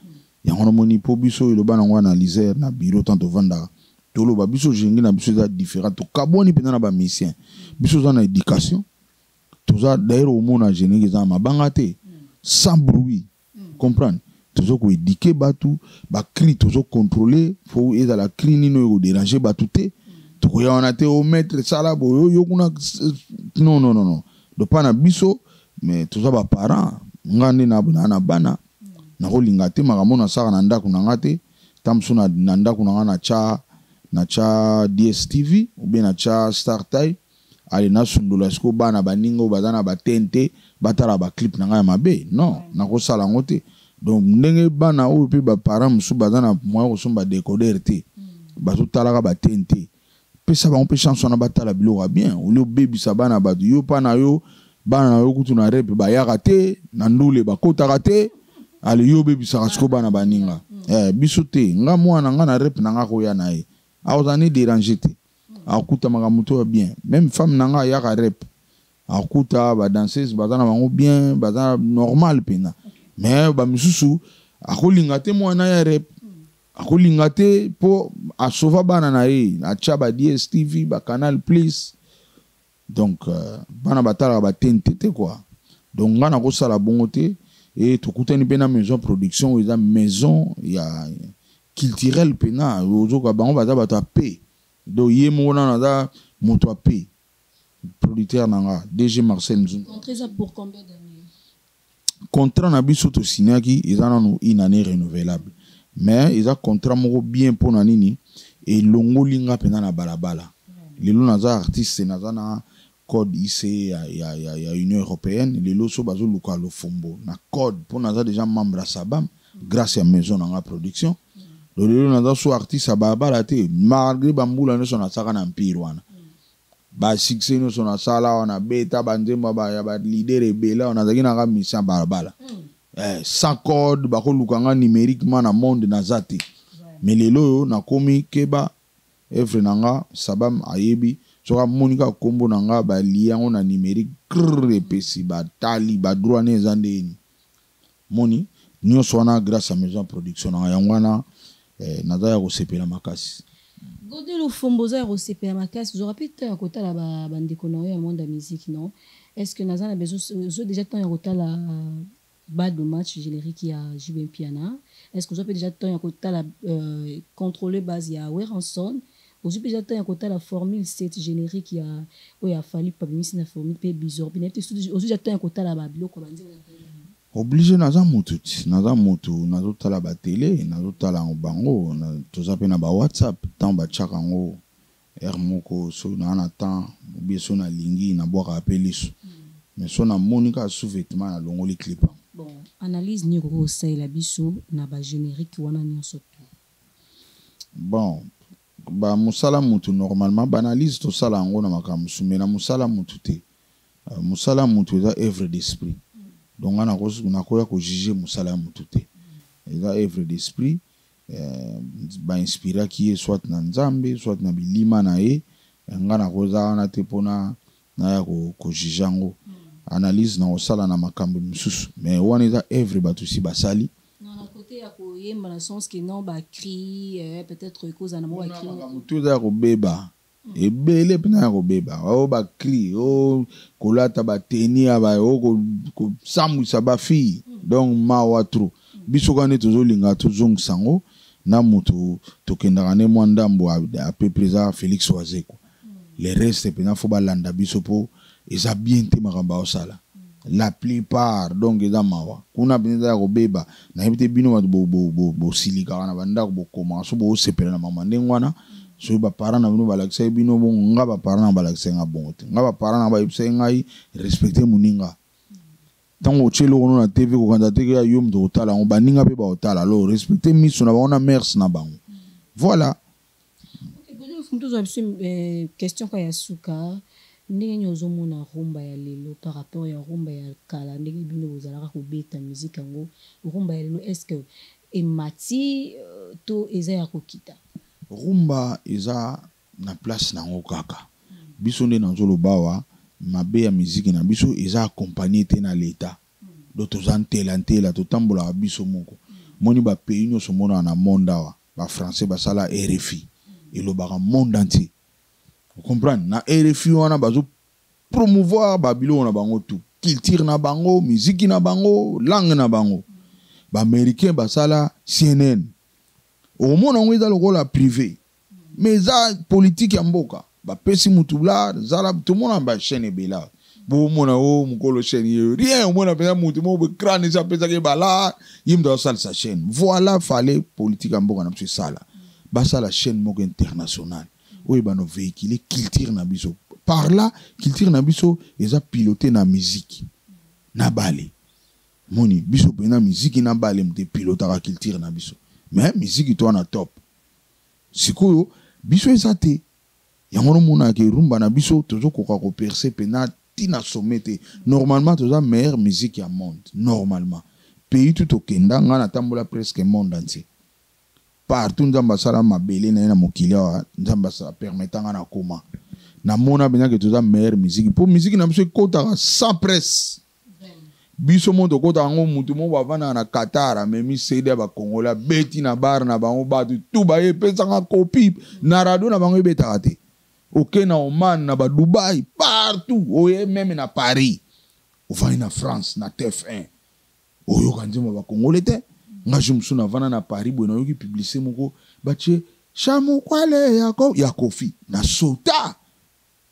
yango moni po biso ilo bana ngwana analyser na bureau tanto vanda tolo ba biso jengi na biso za différent to kaboni pena na ba mission biso za na éducation toza d'ailleurs au monde génie za mabanga te sans bruit comprendre tozo ko éduquer batu ba cri tozo contrôler faut eza la cri ni no déranger batu te to ko ya on a te au maître sala bo yo kuna non do pana biso mais toza ba parents ngani na bana na ko linga te makamona saka na ndako na ngate tamso na ndako na na cha DSTV ou bien na cha Star Time ali na sundola sko bana baningo bazana batente batala ba clip na ngaya mabe non na ko sala ngote donc ndenge bana o pe ba parents musu bazana moya ko somba décoder te bato talaka batente pe ça va on peut chanson na batala biloko bien ou le baby sa bana ba yo pa na yo bana yo kutu na rep ba yaka te na ndule ba kota te ali yo baby sa sko bana baninga biso te nga mwana nga na rep na nga ko ya na ye aozani déranger te akuta magamuto bien même femme nanga yaka rep akuta ba danseuse bazana bango bien bazana normal pena mais ba misusu akolinga te mwana ya rep akolinga te po asova bana na ye acha ba DSTV ba Canal Plus donc bana batala ba tente quoi donc ngana ko sala bongo te et tokutani pena maison production eza maison ya culturel pena ozoka bango baza bato ape do ye mona na moto ape producteur nanga DG Marcel Nzungu contrat ça pour combien d'années contrat na biso to signaki eza nanu une année renouvelable mais eza contrat moko bien pona nini et longolinga pena na balabala lelo naza artiste naza na code IC ya Union européenne lelo so bazo luka lo fombo na code pona naza déjà membre à Sabam grâce à maison nanga production lelo naza so artiste à balabala te malgré bambula ne sona saka na empire wana ba succès no sona sala wana beta banzemba ba ya ba leader ebela wana zaki na ka mission balabala sans code ba ko lukanga numériquement na monde na zati mais lelo na komi keba evre nanga Sabam ayebi soka monika kombo nanga ba liango na numérique repesi ba tali ba droit ne zandeni moni nyonso wana grâce à maison production na yangwana naza ya kosepela makasi Godelo Fomboza ya kosepela makasi vous aurez peut-être à côté la bandeko na yo monde de musique non est-ce que naza na besoin déjà temps ya côté la bas de match générique ya JB Piana est-ce que vous avez déjà temps ya côté la contrôler base ya Weranson vous avez déjà temps ya côté la formule 7 générique ya oya fali pa bimisi na formule pe bizarre bien vous déjà temps ya côté la babilo ko banzi obligé naza motu nazo tala ba télé nazo tala bango na toza pe na ba WhatsApp tant ba chaka ngo moko so na temps bien so na lingi na boka apeliso mais so na monika sous-vêtement na longoli clip bon analyse ni ko sa la biso na ba générique wana nyonso bon ba musala mutu normalement ba analyse to sala ngo na makambo mais na musala mutu te musala mutu eza œuvre d'esprit donc on a quoi que juger musala mutu te eza œuvre d'esprit ba inspira qui est soit na nzambe soit na bilima na ye ngana koza na te pona na ya ko jijango analyse na osala na makambo mususu mais wana eza œuvre batu si basali na côté ya ko yemba na sens que non ba cri peut-être cause na mo ba cri tout da ko beba ebele pena ko beba o ba cri o kolata ba tenia ba o ko samu sa ba fi donc mawa tro biso kane tozolinga tozong sango na mutu tokendaka ne mwa ndambo a peu près Félix Wazeko les restes pena fo balanda biso po eza bien te makamba osala la plupart donc eza mawa kuna pena ko beba na yebite bino bo silika na banda ko koma so bo sepela na mama ndengwana so ba parents na bino balakisa bino bon nga ba parents na balakisa nga bon te nga ba parents na ba yebisa ngai respecter muninga tango chelo ono na TV ko kanda te ya yom do tala on baninga pe ba otala lo respecter miso na ba ona mers na bango voilà. Question kwa yasuka ndenge nyozo mona rumba ya lelo par rapport ya rumba ya kala ndenge bino bozalaka ko beta musique yango rumba ya lelo est-ce que emati to eza ya kokita rumba eza na place nango kaka biso nde nanzolo bawa mabe ya musique na biso eza accompagné te na l'état do tozantela totambola biso moko moni ba pays nyonso mona na monde awa ba français basala RFI elobaka monde entier vous comprenez na RFI wana bazo promouvoir babilo na bango tout culture na bango musique na bango langue na bango ba américain basala CNN au monde on eza lokola privé mais za politique ya mboka ba pesi mutula zala tout monde ba chaîne bela bo mona o mukolo chaîne rien mona pesa mutu mo be crâne ça pesa ke bala yim do sal sa chaîne voilà fallait politique ya mboka na pesi sala ba sala chaîne moko internationale oui ba no véhiculer culture na biso par là culture na biso eza piloté na musique na balé moni biso pe na musique na balé mte piloter la culture na biso mais musique to na top sikoyo biso ezate yango mona ke rumba na biso tozo koka ko percer pena tina sommet normalement toza meilleure musique ya monde normalement pays tout okenda ngana tambola presque monde entier partout nzamba sala mabele na mokili wa nzamba sa permettant na koma na mona benya ke toza meilleure musique pour musique na biso kota sans presse biso moto kota ngo mutu mo bavana na Qatar mais mi cede ba Kongola beti na bar na bango batu tout ba pesa nga copie na radio na bango beta te OK na Oman na ba Dubai partout oye même na Paris o va na France na TF1 oyo kanjima ba Congolais te nga jumsu na vana na Paris bwana yoki publicité moko bache chamu kwale ya kofi na sota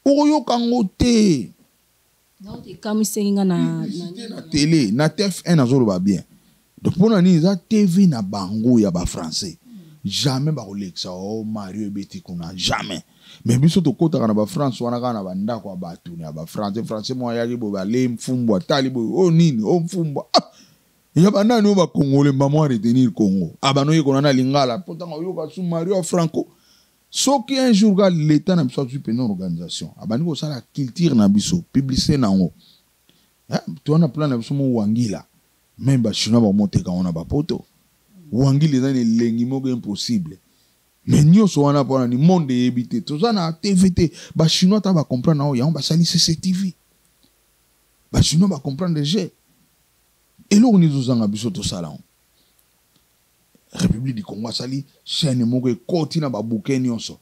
oyo kango te donc comme senga na télé na TF1 na zolo ba bien donc pona ni za TV na bango ya ba français jamais ba Alexa o Mario beti kuna jamais mais biso to kota kana ba France wana kana ba ndako ba tuni ba français mo ya libo ba le mfumbwa talibo o nini o mfumbwa ya banani o ba Congolais maman retenir Congo abano yeko na lingala potanga yoka su Mario Franco soki un jour ga l'état na biso tu une organisation abani ko sala culture na biso publicité nango tu on a plan na biso mo wangila même ba chinois ba monter ka ona ba poto wangila dans les lengi mo impossible mais nyonso wana pona ni monde ebité to za na TVT ba chinois ta ba comprendre na ya on ba sali CCTV ba chinois ba comprendre déjà et là on est tous en biso to salon République du Congo sali chaîne moko e koti na ba bouquet nyonso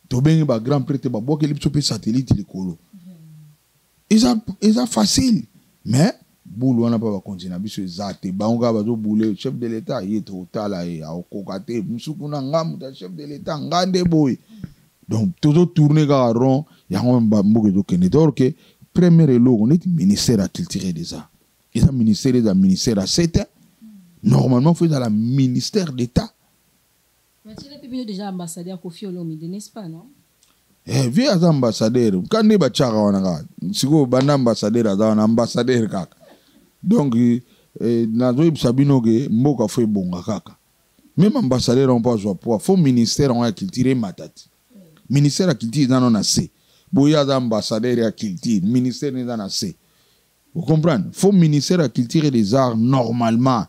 to bengi ba grand prêtre ba boke lipso pe satellite likolo eza facile mais boulou wana pa ba continuer biso ezate ba onga ba zo boule chef de l'état yeto tala e okokate musuku na ngamu ta chef de l'état ngande boy donc todo tourner ga rond ya ngom ba mboke do kene donc que premier logo on est ministère de la culture et des arts et ça ministère à 7 normalement faut dans la ministère d'État. Mais tu l'as déjà ambassadeur Kofi Olomide, n'est-ce pas, non? Vieux ambassadeur, quand ne ba chaka wana siko banda ambassadeur azana ambassadeur kaka. Donc na zo ibsabino ke mboka fo bonga kaka. Même ambassadeur on pas joie faut ministère on a culture matati. Ministère de la culture dans na C. Boya ambassadeur ya culture, ministère dans na C. Vous comprenez? Faut ministère de la culture et des arts normalement.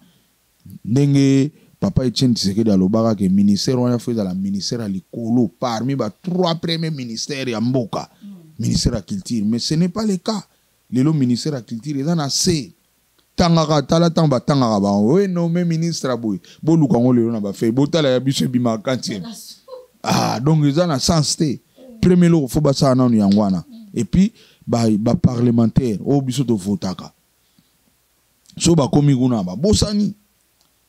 Ndenge papa Etienne Tshisekedi alobaka ke ministère wana fait dans la ministère à l'ikolo parmi ba 3 premiers ministères ya mboka ministère de la culture mais ce n'est pas le cas lelo ministère de la culture est dans assez tangaka tala tamba tangaka ba we nommé ministre aboy bo lukango lelo na ba fait botala ya biso bima 40e donc ils ont un sens té premier lot faut basa na nu yangwana et puis ba parlementaire o biso to votaka so ba komi kuna ba bosani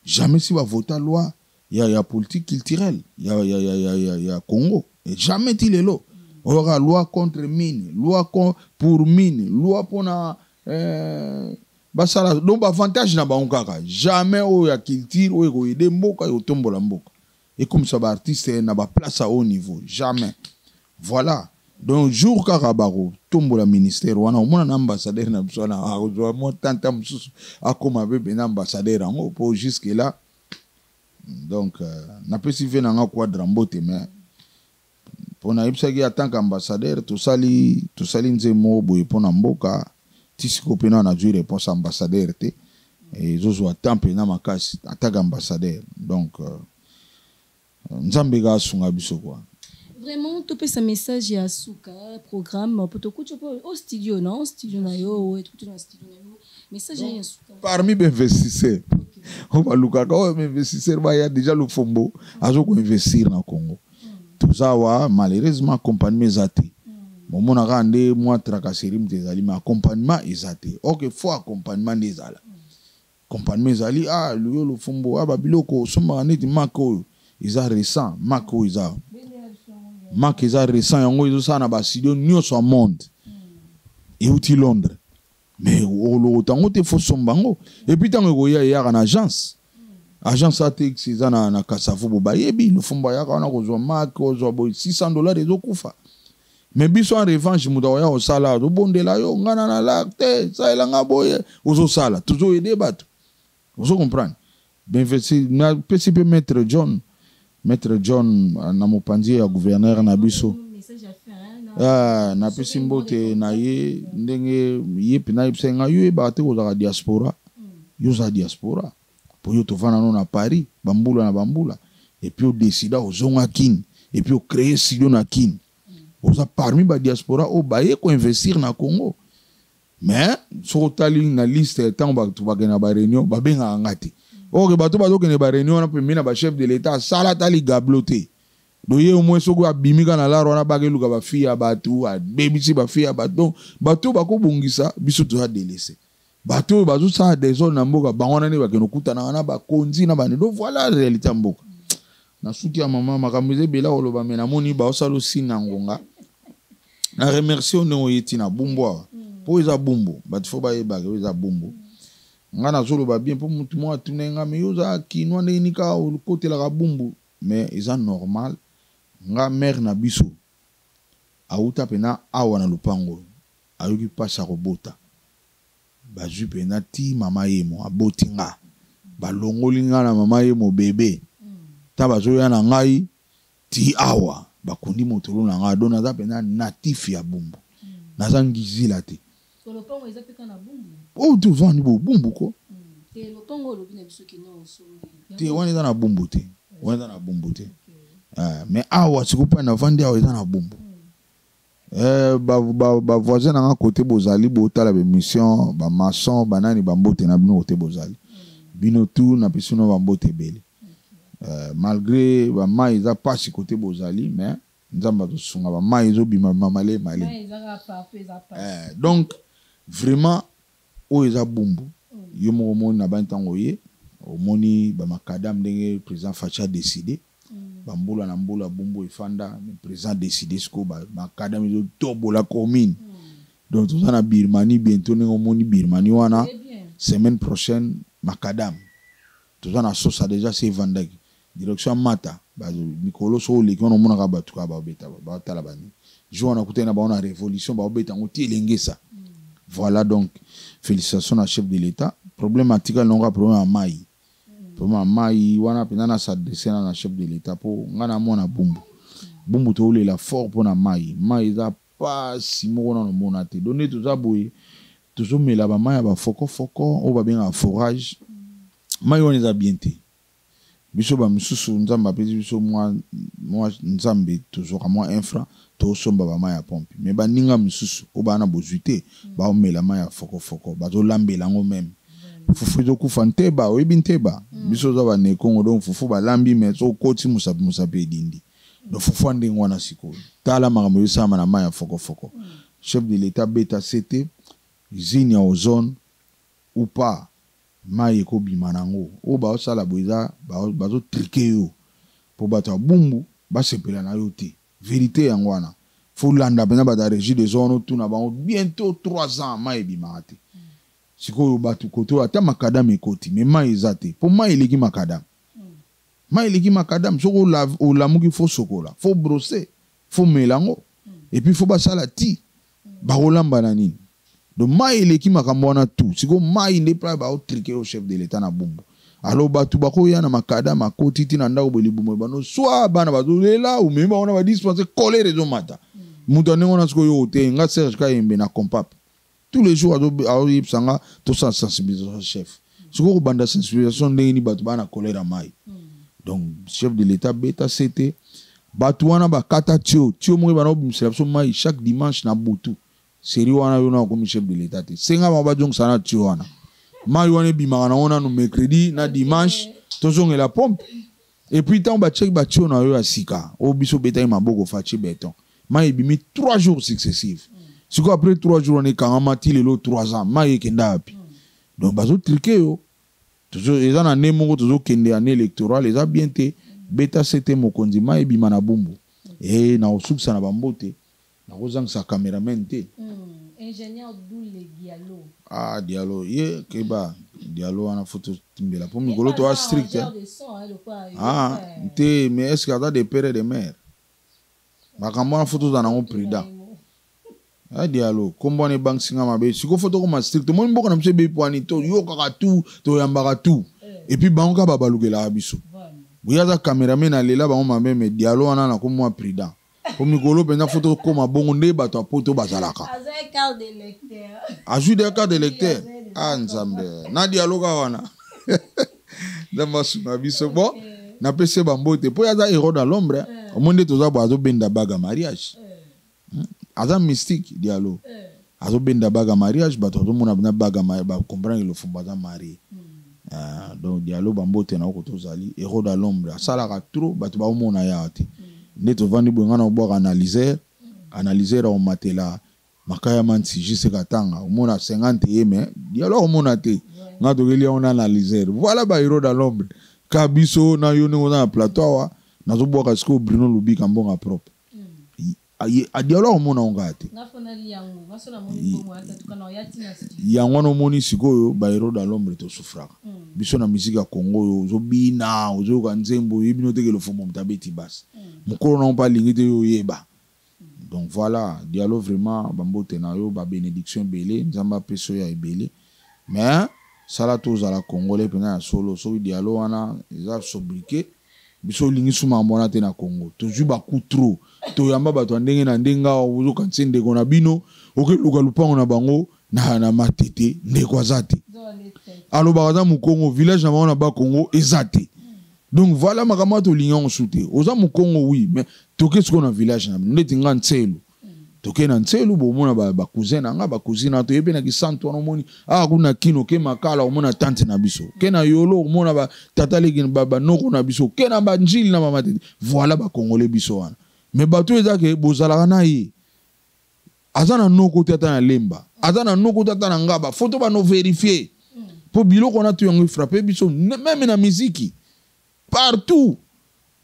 jamais si va voter loi il y a politique culturelle il y a Congo et jamais il est là il y aura loi contre mine loi pour mine loi pour na basala donc avantage na bankaka jamais o ya culture o ko ide mboka yo tombola mboka et comme ça ba artiste na ba place à haut niveau jamais voilà donc jour kaka baro tombola ministère wana omona na ambassadeur na biso na a mo tanta mususu akoma bebe na ambassadeur ngo pour jusque là donc na pesi ve na ngwa drambote mais pour na ipsaki en tant qu'ambassadeur to sali nzemo boye pona mboka tisiko pena na jure réponse ambassadeur te et zozo atampe na makasi en tant qu'ambassadeur donc nzambe ga sunga biso quoi. Vraiment, tu peux ce message à Souka, programme, pour te coucher au studio, non? Studio na yo, et tout dans le studio na yo. Message à Souka. Parmi les investisseurs, on va le cas, mais investisseurs, il y a déjà le Fombo, à ce qu'on investir dans le Congo. Tout ça, malheureusement, accompagnement est athée. Bon, mon arrangé, moi, tracasserie, mais accompagnement est athée. Ok, faut accompagnement des ala. Accompagnement est allé, ah, le Fombo, ah, babiloko, somma, net, mako, ils ont récent, mako, ils ont. Marc eza récent yango izo sana ba studio nyonso a monde et uti Londres mais o tango te fo sombango et puis tango ko ya na agence ATX eza na Kasavu bo bayebi le fomba ya kana ko zo Marc ko zo bo $600 ezo kufa mais biso en revanche muda ya o sala do bondela yo ngana na lacte ça elanga boye ozo sala toujours aider bato ozo comprendre ben na PCP Maître John na mopanzi ya gouverneur na biso na pesimbote na ye ndenge ye pina ipsenga yo ba te ko za diaspora yo za diaspora po yo to vana no na Paris bambula et puis on décide au zonga kin et puis on crée studio na kin oza parmi ba diaspora o ba ye ko investir na Congo mais so tali na liste tant ba to ba na ba réunion ba benga ngati. Ok, bato ke ne ba réunion na pemina ba chef de l'état sala tali gabloté do ye au moins soko abimika na la rona ba ke luka ba fia bato a baby si ba fia bato bato ba ko bungisa biso to ha délaissé bato bazo sa des zones na mboka bangona ne ba ke no kutana na ba konzi na ba ne do voilà réalité mboka na suki ya mama makambize bela oloba mena moni ba osalo sina ngonga na remercier no yeti na bumbo po eza bumbo bato fo ba ye ba ke eza bumbo ngana zolo ba bien pour mutu mo atunenga me yoza kinwa ne nika o côté la bumbu mais ils sont normal nga mère na biso auta pena awa na lupango ayoki pasa robota ba ju pena ti mama yemo aboti nga ba longoli nga na mama yemo bébé ta bazo ya na ngai ti awa ba kundi motolo na nga dona za pena natif ya bumbu nazangizila te le pango eza peka na bumbu. Oh, tu vas ni bumbu ko. Te le pango lobi na biso ki no so. Te wani za na bumbu te. Wani za na bumbu te. Mais awa sikupa na vandi awa eza na bumbu. Ba voisin na côté bozali bo tala be mission, ba maçon, banani ba mbote na bino côté bozali. Bino tout na pisino ba mbote bele. Malgré ba mai eza pasi côté bozali, mais nzamba to sunga ba mai zo bima male. Donc vraiment o eza bumbu yo mo moni na bantango ye o moni ba makadam ndenge président Facha décidé ba mbula na mbula bumbu efanda le président décidé ce ko ba makadam yo tobo la commune donc tout ça na Birmanie bientôt ngo moni Birmanie wana semaine prochaine makadam tout ça na sosa déjà c'est vandaki direction mata ba Nicolas so le kono mona ka batu ka ba beta ba tala bani jo na kutena ba ona révolution ba beta ngoti elengesa. Voilà donc, félicitations à chef de l'État. Problématique, on a problème à Maï. Problème à Maï, on a pénal s'adresser à chef de l'État pour on a mon bumbu. Bumbu to le la fort pour na Maï. Maï ça pas si mo na monate. Donner tout ça boy. Toujours mais là-bas Maï ba foko on va bien à forage. Maï on les a bien té. Biso ba misusu nzamba pezi biso moi nzambe toujours à moi infra. To somba ba maya pompe mais ba ninga misusu o ba na bozuite ba o mela maya foko ba zo lambela ngo même fufu zo ku fanteba o ibinteba biso za ba ne kongo donc fufu ba lambi mais so koti musape dindi do fofo ndenge wana sikoyo tala makambo yosama na mai ya foko chef de l'état beta CT usine ya ozone ou pas mai ekobima nango oyo baosala boyeza bazotrike yo po bato ya bumbu basepela na yo te vérité yango wana fo landa mpenza bato ya régie des zones otuna bango bientôt 3 ans mai ebimaka te sikoyo bato koto ata makadam ekoti me mai eza te po mai eleki makadam mai eleki makadam soko olamuki fo sokola fo brosser fo melango et puis fo basala ti bakolamba na nini donc mai eleki makambo wana tu siko mai nde pra baotrike au chef de l'état na bumbu alo bato bakoya na makadam akoti ti na ndako bolibumo bano soit bana bazolela ou même baona badispense colère ezomata moto ndenge wana sikoyo te nga Serge Kayembe na compap tous les jours aoyebisanga tosala sensibilisation chef sikoyo kobanda sensibilisation ndenge ni bato bana colère mai donc chef de l'état beta CT bato wana bakata tio moko bana obimisela biso mai chaque dimanche na butu seri wana yo na komi chef de l'état te senga ba bajongisa na tio wana mai wana ebimaka nango nanu mercredi na dimanche tozongela pompe et puis tant bacheki batio na yo ya sika oyo biso betaki maboko faci beton mai ebimi 3 jours successifs sikoyo après 3 jours wana ekangama ti lelo 3 ans mai ekenda api donc bazotrike yo eza na ne moko tozokende ane électoral eza bien te beta CT mokonzi mai ebima na bumbu e na osukisa na bambote na kozangisa cameraman te ingénieur Doule Diallo Diallo ye keba Diallo wana photo timbela po mikolo to strict te mais est-ce qu'il y a des pères et des mères makambo wana photo za nango prudent Diallo kombo ne bank singa mabe siko photo ko strict mo mboka na mse be poani to yo kaka tout to yambaka tout et puis bango ka babalukela biso buyaza cameraman alela bango mabe mais Diallo wana na ko mo prudent po mikolo penza photo ko mabongo nde bato apoto bazalaka ajoute des cartes de lecteur nzambe na Diallo ka wana dama suma biso bon na pese bambote po yaza héros dans l'ombre au monde toza bo azobenda baga mariage aza mystique Diallo azobenda baga mariage bato azomona na baga ba comprendre le fond baza marié donc Diallo bambote na ko tozali héros dans l'ombre asalaka trop bato baomona ya te nde tovandi boye nga na obwaka analyser au matela makaya manti juste katanga omona 50 ye mais Diallo omona te nga tokeli on analyser voilà ba héros dans l'ombre kabiso na yo ne na plateau awa nazobwaka siko Bruno Lubika mbonga propre a Diallo omona onga te yango no moni sikoyo ba héros dans l'ombre to souffraka biso na musique ya Congo yo zobina ozoka nzembo yebino tekelo fomo mtabeti basi mukolo na pa lingi te yo yeba donc voilà Diallo vraiment bambote na yo ba bénédiction belé nzamba peso ya ebele mais sala to zala congolais pena ya solo so Diallo wana eza sobriqué biso lingi suma mbona te na Congo toujours ba trop to yamba bato ndenge na ndenga ozoka nsende kona bino okeluka lupango na bango na matete ndeko azate alo bakaza mukongo village na bango na ba Congo ezate donc voilà makambo to lingi on soute oza mukongo oui mais toke siko na village na ndeti nga ntselu toke na ntselu bo mona ba cousin nga ba cousine to yebe na kisanto no moni kuna kino ke makala o mona tante na biso ke na yolo o mona ba tata legi ba noko na biso ke na ba njili na mama tete voilà ba congolais biso wana mais bato ezake bozala na ye azana noko tata na lemba azana noko tata na ngaba photo ba no vérifier po biloko na to yango frapper biso même na musique partout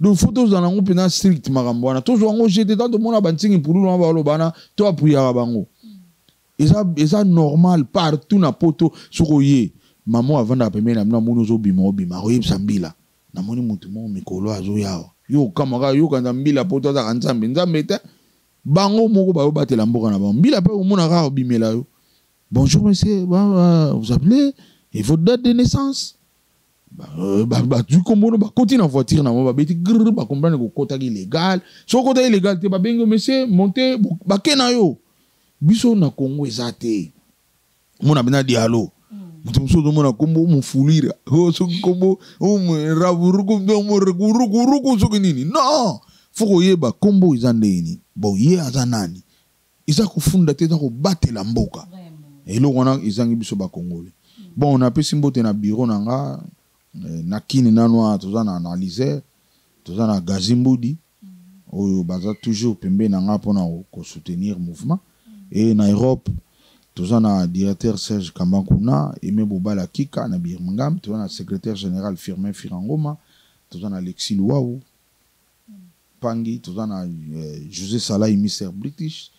donc photos dans nango pena strict makambo wana toujours ngo jeté tant de mona bantingi pour nous ba lobana to apuya bango eza normal partout na poto soko ye maman avant da pemena na mona zo bima obima oyebsa mbila na moni mutu mo mikolo azo yawa yo kamaka yo kanda mbila poto za kanzambe nzambe te bango moko ba batela mboka na bango mbila pe omona ka obimela yo bonjour monsieur vous appelez et votre date de naissance du kombono ba continue en voiture na ba beti grrr ba comprendre ko kota illégal so kota illégal te ba bengo monsieur monter ba kena yo biso na Congo ezate mona bina Diallo mutu muso mona kombo mufulira ho so kombo raburuku ndo ruku so nini non foko yeba kombo izandeni bo ye azanani isa kufunda te ko batela mboka elo wana izangi biso ba Congolais bon on a pesi mbote na bureau nanga na kini nanwa toza na analyser toza na Gazimbudi oyo baza toujours pembe na nga pona ko soutenir mouvement et na Europe toza na directeur Serge Kambankuna Aimé Bobala Kika na Birmingham toza na secrétaire général Firmin Firangoma toza na Alexis Luau Pangi toza na José Salah émissaire British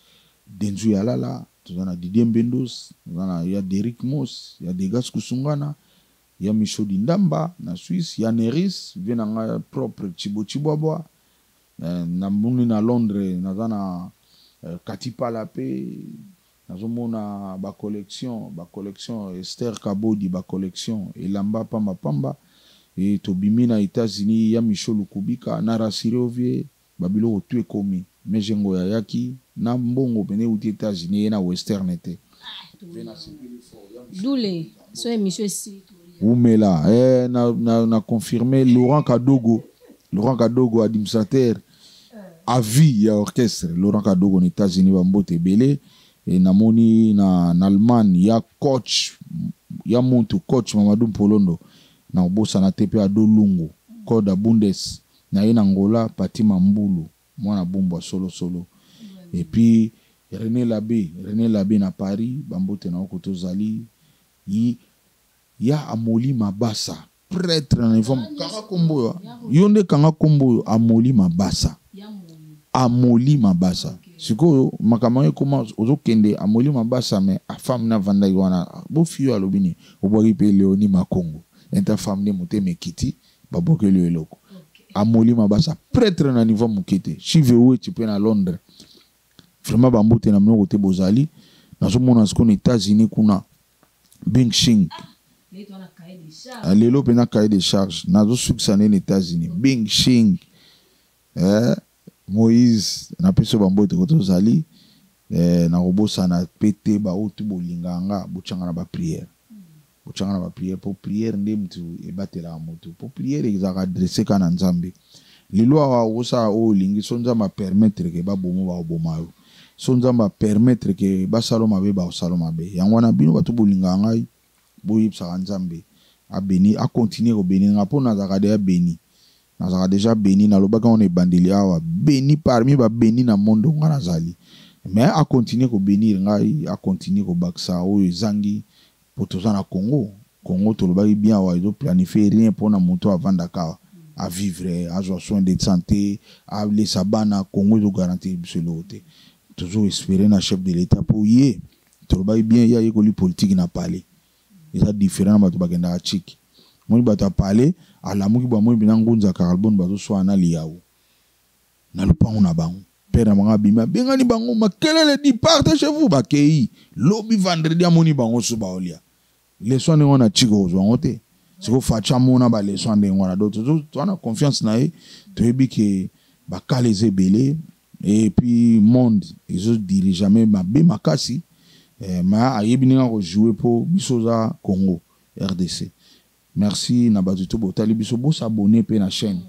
Denzu Yalala toza na Didier Mbendos toza na ya Derrick Moss ya Degas Kusungana ya Michaud Ndamba na Suisse ya Neris vient na propre Chibabwa na muni na Londres naza na Katipa Lape nazomona ba collection Esther Kabodi ba collection Elamba Pamba et tobimi na États-Unis ya Michel Lukubika na Rasirovie babilo tu ekomi mejengo ya yaki na mbongo pene uti États-Unis na Western été Doule so émission ici Oumela na confirmé Laurent Kadogo administrateur à vie ya orchestre Laurent Kadogo aux États-Unis bambote belé et namoni na Allemagne ya coach ya montu coach Mamadou Polondo na bossa na TP Adolungu Koda Bundes na ina Angola Patima Mbulu mwana bombo solo et puis René Labé na Paris bambote na okoto zali ya Amoli Mabasa prêtre na niveau kanga kombo yonde kanga kombo Amoli Mabasa sikoyo makamanye comment ozokende Amoli Mabasa mais a femme na vanda wana bo fiyo alobini obwaki pe Léonie Makongo enta femme ne moteme kiti baboke le eloko Amoli Mabasa prêtre na niveau mukete chivewe tu peux na Londres vraiment bambote na mnoko te bozali nazomona siko na États-Unis kuna Bing Shing lelo pena cahier de charge nazo succès na États-Unis Bing Shing Moïse na peso bambote ko tozali na robosa na pété ba otu bolinganga bochanga na ba prière pour prière nde mtu ebatela moto pour prière ezaka adresser kana nzambe lelo wa osa o lingi sonza ma permettre ke ba bomo ba bomayo sonza ma permettre ke ba saloma be ba saloma be yango na bino batu bolinganga boyipsa nzambe a béni a continuer ko béni ngapona zaka de béni nazaka déjà béni na lobaka on est bandeli awa béni parmi ba béni na monde ngana zali mais a continuer ko bénir ngai a continuer ko baksa o zangi pour tous na Congo to lobaki bien wa izo planifier rien pour na moto avant Dakar à vivre à avoir soin de santé à les sabana Congo de garantir biselote toujours espérer na chef de l'état pour y to lobaki bien ya école politique na parler ça différent ba to bagenda chiki moni bata parler ala muki ba moi binangunza carbon bazo so na liao na lupango na bango père na manga bima bengani bango makelele di parte chez vous bakei lobby vendredi amoni bango so baolia les soins on a chigo zo ngote siko facha mona ba les soins de ngona d'autres to ana confiance na e to ebi ke ba kaleze belé et puis monde ils ont dirige jamais ma be makasi ma ayebi ninga ko jouer pour bisoza Congo RDC. Merci na bazuto botali biso bo s'abonner pe na chaîne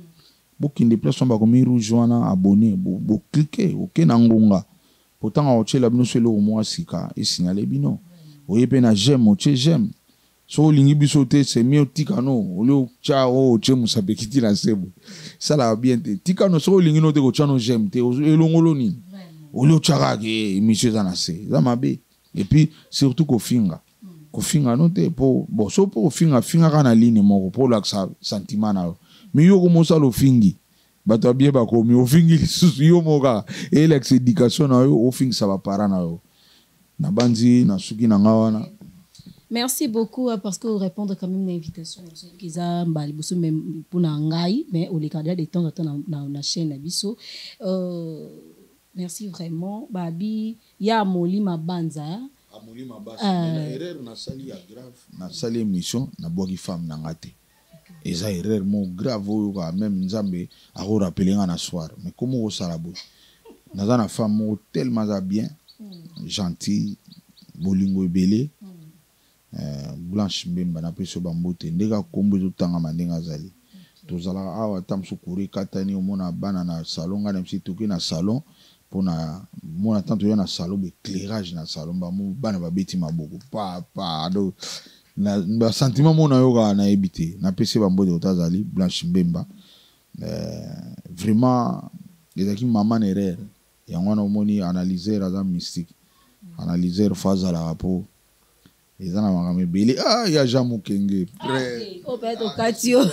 bo kinde place on ba komi rejoindre abonner bo cliquer OK na ngonga pourtant o tshela bino selo o mo asika e signaler bino o yepe na j'aime o tshé j'aime so lingi biso te c'est mieux tikano o le tcha o tshé musabe kiti na sebo ça la bien te tikano so lingi no te ko tshano j'aime te o elongolo ni o le tshaka ke monsieur za na se za mabe et puis surtout ko finga note pour bon so pour finga kana ligne moko pour la sentiment na mais yo comme ça lo fingi bato bien ba ko mi o fingi yo moka et l'exécution na yo o fingi ça va para na yo na banzi na suki na ngawana. Merci beaucoup parce que vous répondez quand même à l'invitation qu'ils a mbali boso même pour na ngai mais au les de temps en temps na chaîne na biso merci vraiment babi ya Amoli Mabasa Amoli Mabasa na erreur na sali ya grave na sali émission na boki femme na ngate eza erreur mo grave oyo ka même nzambe a rappeler na soir mais comment au salabo na na femme tellement bien gentil bolingo ebele Blanche Mbemba na peso bambote ndeka kombo zo tanga mandenga zali tozala awa tamso kuri katani omona bana na salon ngana msi tuki na salon pona mona tanto yo na salon éclairage na salon ba mu bana ba beti maboko pa do na ba sentiment mona yo ga na ebité na pese bambote otazali Blanche Mbemba vraiment ezalaki maman erreur yango wana omoni analyseur aza mystique analyseur fa azalaka mpo eza na makambo ebele ya Jean Mukenge peut-être okati yo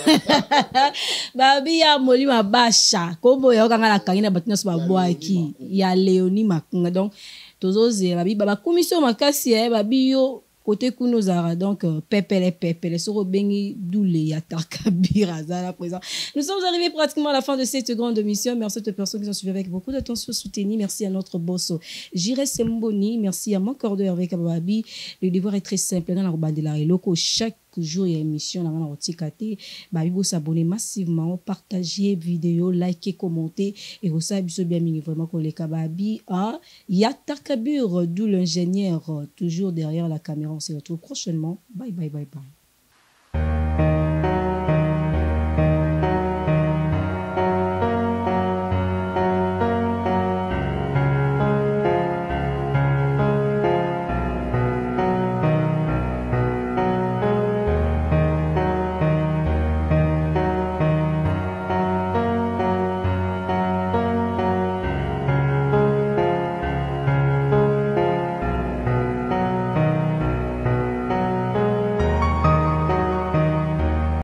babi ya molima basha kombo ya okanga na kangi na bato nyonso babwaki ya Léonie Makunga donc tozozela babi bakomisi yo makasi babi yo côté kuno zara donc pepele soro bengi doule ya Tarkabir zara présent. Nous sommes arrivés pratiquement à la fin de cette grande émission. Merci à toutes les personnes qui ont suivi avec beaucoup d'attention soutenue. Merci à notre boss Jire Semboni, merci à mon cordeur avec Ababi. Le devoir est très simple dans la robande de la loco chaque jour il y a émission dans la rotikate babi vous s'abonner massivement partager vidéo liker commenter et vous savez bien vraiment que les kababi il y a Tarkabir d'où l'ingénieur toujours derrière la caméra. On se retrouve prochainement. Bye bye bye bye.